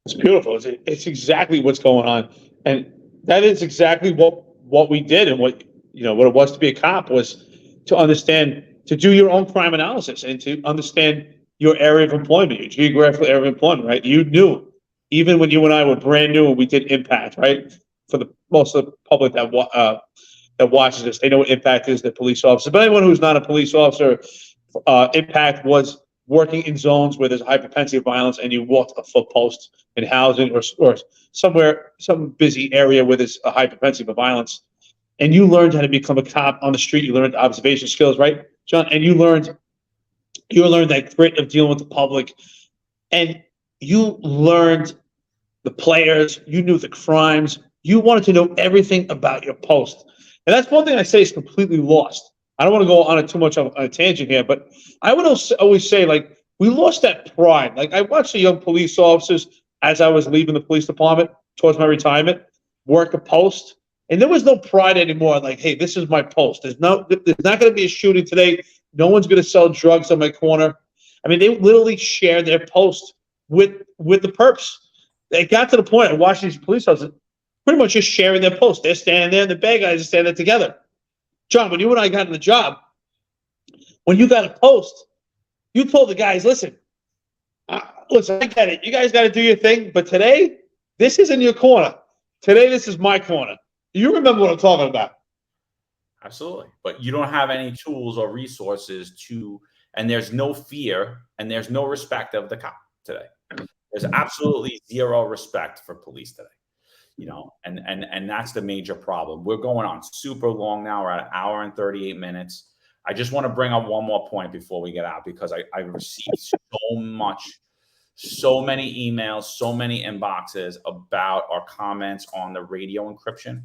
It's beautiful. It's exactly what's going on. And that is exactly what we did, and what it was to be a cop, was to understand, to do your own crime analysis and to understand your area of employment, your geographical area of employment, right? You knew, even when you and I were brand new and we did impact, right? For the most of the public that watches this, they know what impact is, the police officer. But anyone who's not a police officer, impact was working in zones where there's a high propensity of violence, and you walked a foot post in housing or somewhere, some busy area where there's a high propensity of violence. And you learned how to become a cop on the street. You learned observation skills, right, John? And you learned that grit of dealing with the public. And you learned the players. You knew the crimes. You wanted to know everything about your post. And that's one thing I say is completely lost. I don't want to go on too much on a tangent here, but I would always say, like, we lost that pride. Like, I watched the young police officers as I was leaving the police department towards my retirement work a post, and there was no pride anymore. Like, hey, this is my post. There's not going to be a shooting today. No one's going to sell drugs on my corner. I mean, they literally shared their post with the perps. It got to the point I watched these police officers pretty much just sharing their post. They're standing there, and the bad guys are standing there together. John, when you and I got in the job, when you got a post, you told the guys, listen, I get it. You guys got to do your thing. But today, this isn't your corner. Today, this is my corner. You remember what I'm talking about. Absolutely. But you don't have any tools or resources and there's no fear and there's no respect of the cop today. There's absolutely zero respect for police today. And that's the major problem. We're going on super long now. We're at 1 hour and 38 minutes. I just want to bring up one more point before we get out, because I received so many emails, so many inboxes about our comments on the radio encryption.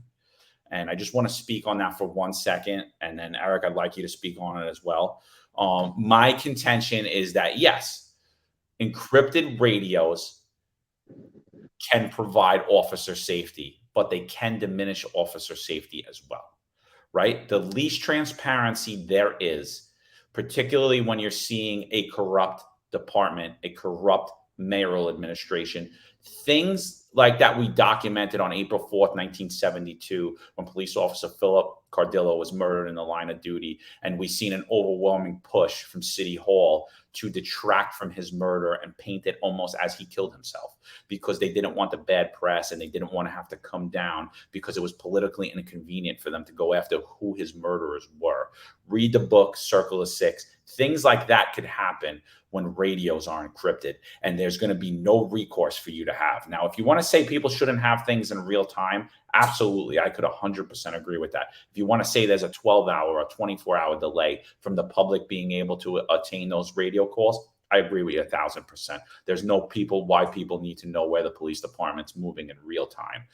And I just want to speak on that for 1 second. And then, Eric, I'd like you to speak on it as well. My contention is that, yes, encrypted radios can provide officer safety, but they can diminish officer safety as well, right? The least transparency there is, particularly when you're seeing a corrupt department, a corrupt mayoral administration, Things like that we documented on April 4th, 1972, when police officer Philip Cardillo was murdered in the line of duty. And we've seen an overwhelming push from City Hall to detract from his murder and paint it almost as he killed himself, because they didn't want the bad press and they didn't want to have to come down because it was politically inconvenient for them to go after who his murderers were. Read the book, Circle of Six. Things like that could happen when radios are encrypted, and there's going to be no recourse for you to have. Now, if you want to say people shouldn't have things in real time, absolutely, I could 100% agree with that. If you want to say there's a 12-hour or 24-hour delay from the public being able to attain those radio calls, I agree with you 1,000%. There's no people why people need to know where the police department's moving in real time.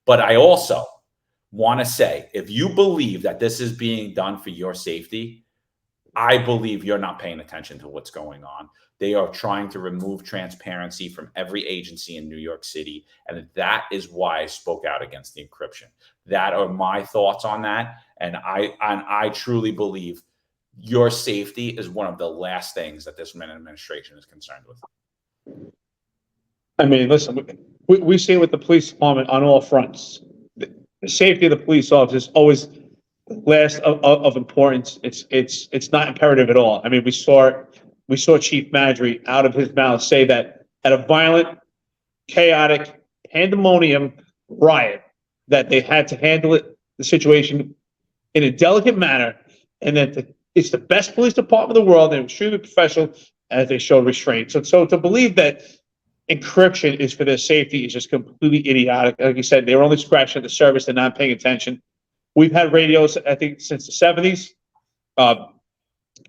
But I also want to say, if you believe that this is being done for your safety, I believe you're not paying attention to what's going on. They are trying to remove transparency from every agency in New York City. And that is why I spoke out against the encryption. That are my thoughts on that. And I truly believe your safety is one of the last things that this administration is concerned with. I mean, listen, we see it with the police department on all fronts. The safety of the police officers always last of importance. It's not imperative at all. I mean, we saw Chief Madry out of his mouth say that at a violent, chaotic, pandemonium riot, that they had to handle the situation in a delicate manner, and that it's the best police department in the world. They're extremely professional as they showed restraint. So to believe that encryption is for their safety is just completely idiotic. Like you said, they're only scratching at the surface. They're not paying attention. We've had radios, I think, since the 70s,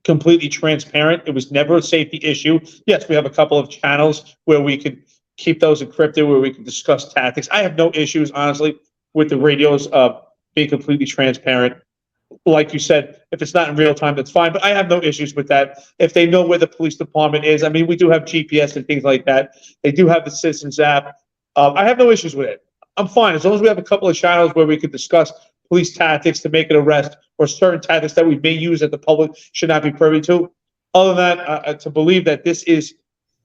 completely transparent. It was never a safety issue. Yes, we have a couple of channels where we could keep those encrypted, where we can discuss tactics. I have no issues, honestly, with the radios being completely transparent. Like you said, if it's not in real time, that's fine. But I have no issues with that. If they know where the police department is, I mean, we do have GPS and things like that. They do have the Citizens app. I have no issues with it. I'm fine as long as we have a couple of channels where we could discuss police tactics to make an arrest, or certain tactics that we may use that the public should not be privy to. Other than that, to believe that this is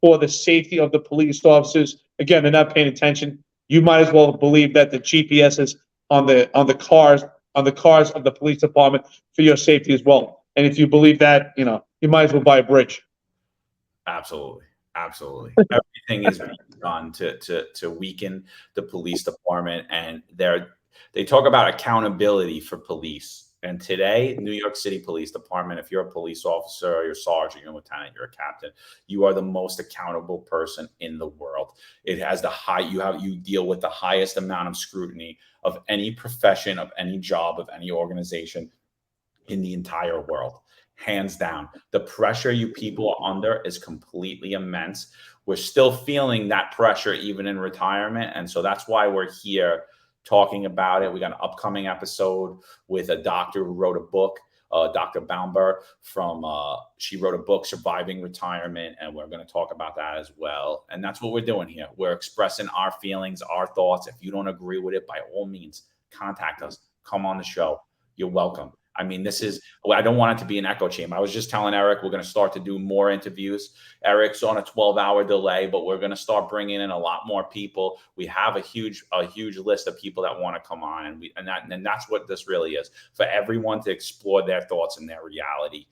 for the safety of the police officers, again, they're not paying attention. You might as well believe that the GPS is on the cars of the police department for your safety as well. And if you believe that, you might as well buy a bridge. Absolutely. Everything is being done to weaken the police department, and they talk about accountability for police. And today, New York City Police Department, if you're a police officer, or you're a sergeant, you're a lieutenant, you're a captain, you are the most accountable person in the world. It has you deal with the highest amount of scrutiny of any profession, of any job, of any organization in the entire world. Hands down. The pressure you people are under is completely immense. We're still feeling that pressure even in retirement. And so that's why we're here talking about it. We got an upcoming episode with a doctor who wrote a book, Dr. Baumber she wrote a book, Surviving Retirement, and we're going to talk about that as well. And that's what we're doing here. We're expressing our feelings, our thoughts. If you don't agree with it, by all means, contact us. Come on the show. You're welcome. I mean, I don't want it to be an echo chamber. I was just telling Eric, we're going to start to do more interviews. Eric's on a 12-hour delay, but we're going to start bringing in a lot more people. We have a huge list of people that want to come on, and that's what this really is, for everyone to explore their thoughts and their reality.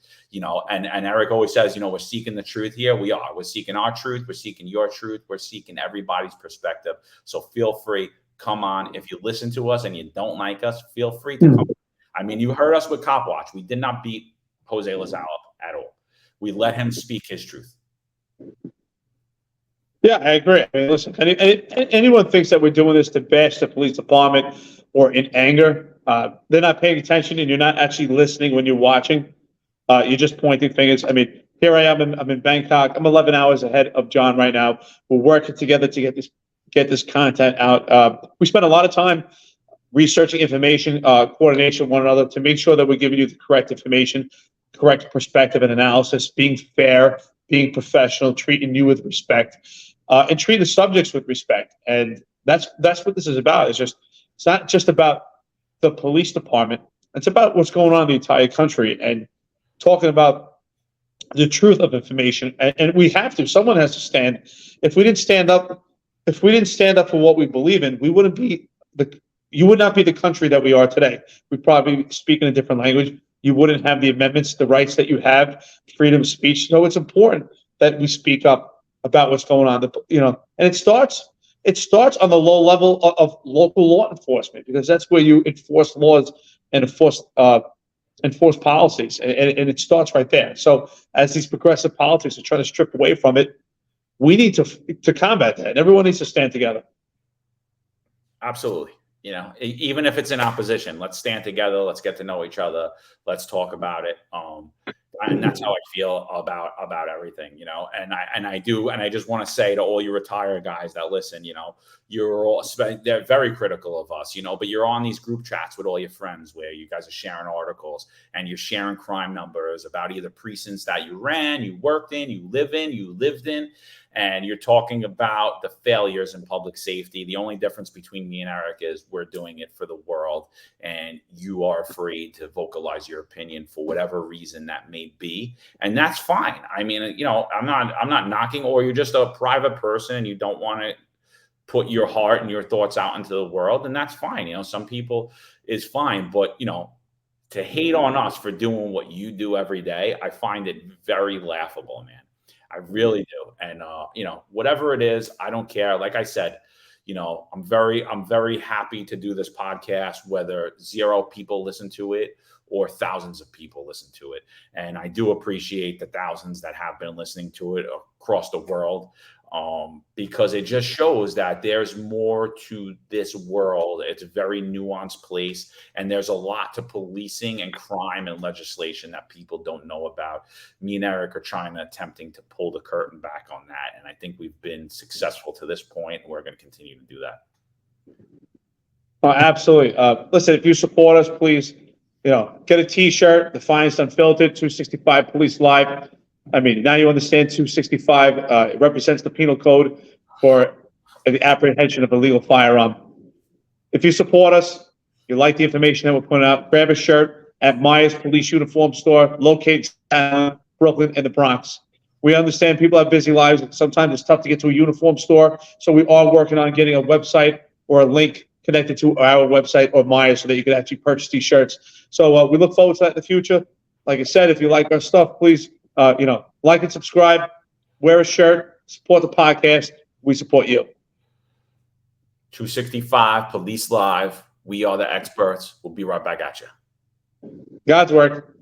And Eric always says, we're seeking the truth here. We're seeking our truth. We're seeking your truth. We're seeking everybody's perspective. So feel free, come on. If you listen to us and you don't like us, feel free to come. I mean, you heard us with Cop Watch. We did not beat Jose Lozano at all. We let him speak his truth. Yeah, I agree. I mean, listen, anyone thinks that we're doing this to bash the police department or in anger, they're not paying attention, and you're not actually listening when you're watching. You're just pointing fingers. I mean, here I am. I'm in Bangkok. I'm 11 hours ahead of John right now. We're working together to get this content out. We spent a lot of time researching information, coordination with one another to make sure that we're giving you the correct information, correct perspective and analysis, being fair, being professional, treating you with respect, and treating the subjects with respect. And that's what this is about. It's not just about the police department. It's about what's going on in the entire country and talking about the truth of information. And we have to. Someone has to stand. If we didn't stand up, if we didn't stand up for what we believe in, we wouldn't be you would not be the country that we are today. We'd probably speak in a different language. You wouldn't have the amendments, the rights that you have, freedom of speech. So it's important that we speak up about what's going on. And it starts on the low level of local law enforcement, because that's where you enforce laws and enforce policies, and it starts right there. So as these progressive politics are trying to strip away from it, we need to combat that. Everyone needs to stand together. Absolutely. Even if it's in opposition, let's stand together. Let's get to know each other. Let's talk about it. And that's how I feel about everything, and I just want to say to all you retired guys that listen, they're very critical of us, but you're on these group chats with all your friends where you guys are sharing articles and you're sharing crime numbers about either precincts that you ran, you worked in, you lived in, and you're talking about the failures in public safety. The only difference between me and Eric is we're doing it for the world, and you are afraid to vocalize your opinion for whatever reason that may be. And that's fine. I mean, I'm not knocking, or you're just a private person and you don't want to put your heart and your thoughts out into the world, and that's fine. Some people is fine, but to hate on us for doing what you do every day, I find it very laughable, man. I really do. And, whatever it is, I don't care. Like I said, I'm very happy to do this podcast, whether 0 people listen to it or thousands of people listen to it. And I do appreciate the thousands that have been listening to it across the world, because it just shows that there's more to this world. It's a very nuanced place, and there's a lot to policing and crime and legislation that people don't know about. Me and Eric are attempting to pull the curtain back on that, and I think we've been successful to this point, and we're going to continue to do that. Oh, absolutely. Listen, if you support us, please, get a T-shirt, The Finest Unfiltered, 265 Police Live. I mean, now you understand 265 it represents the penal code for the apprehension of a legal firearm. If you support us, you like the information that we're putting out, grab a shirt at Myers Police Uniform Store, located in Brooklyn and the Bronx. We understand people have busy lives, and sometimes it's tough to get to a uniform store, so we are working on getting a website or a link connected to our website or Myers so that you can actually purchase these shirts. So we look forward to that in the future. Like I said, if you like our stuff, please like and subscribe, wear a shirt, support the podcast. We support you. 265 Police Live. We are the experts. We'll be right back at you. God's work.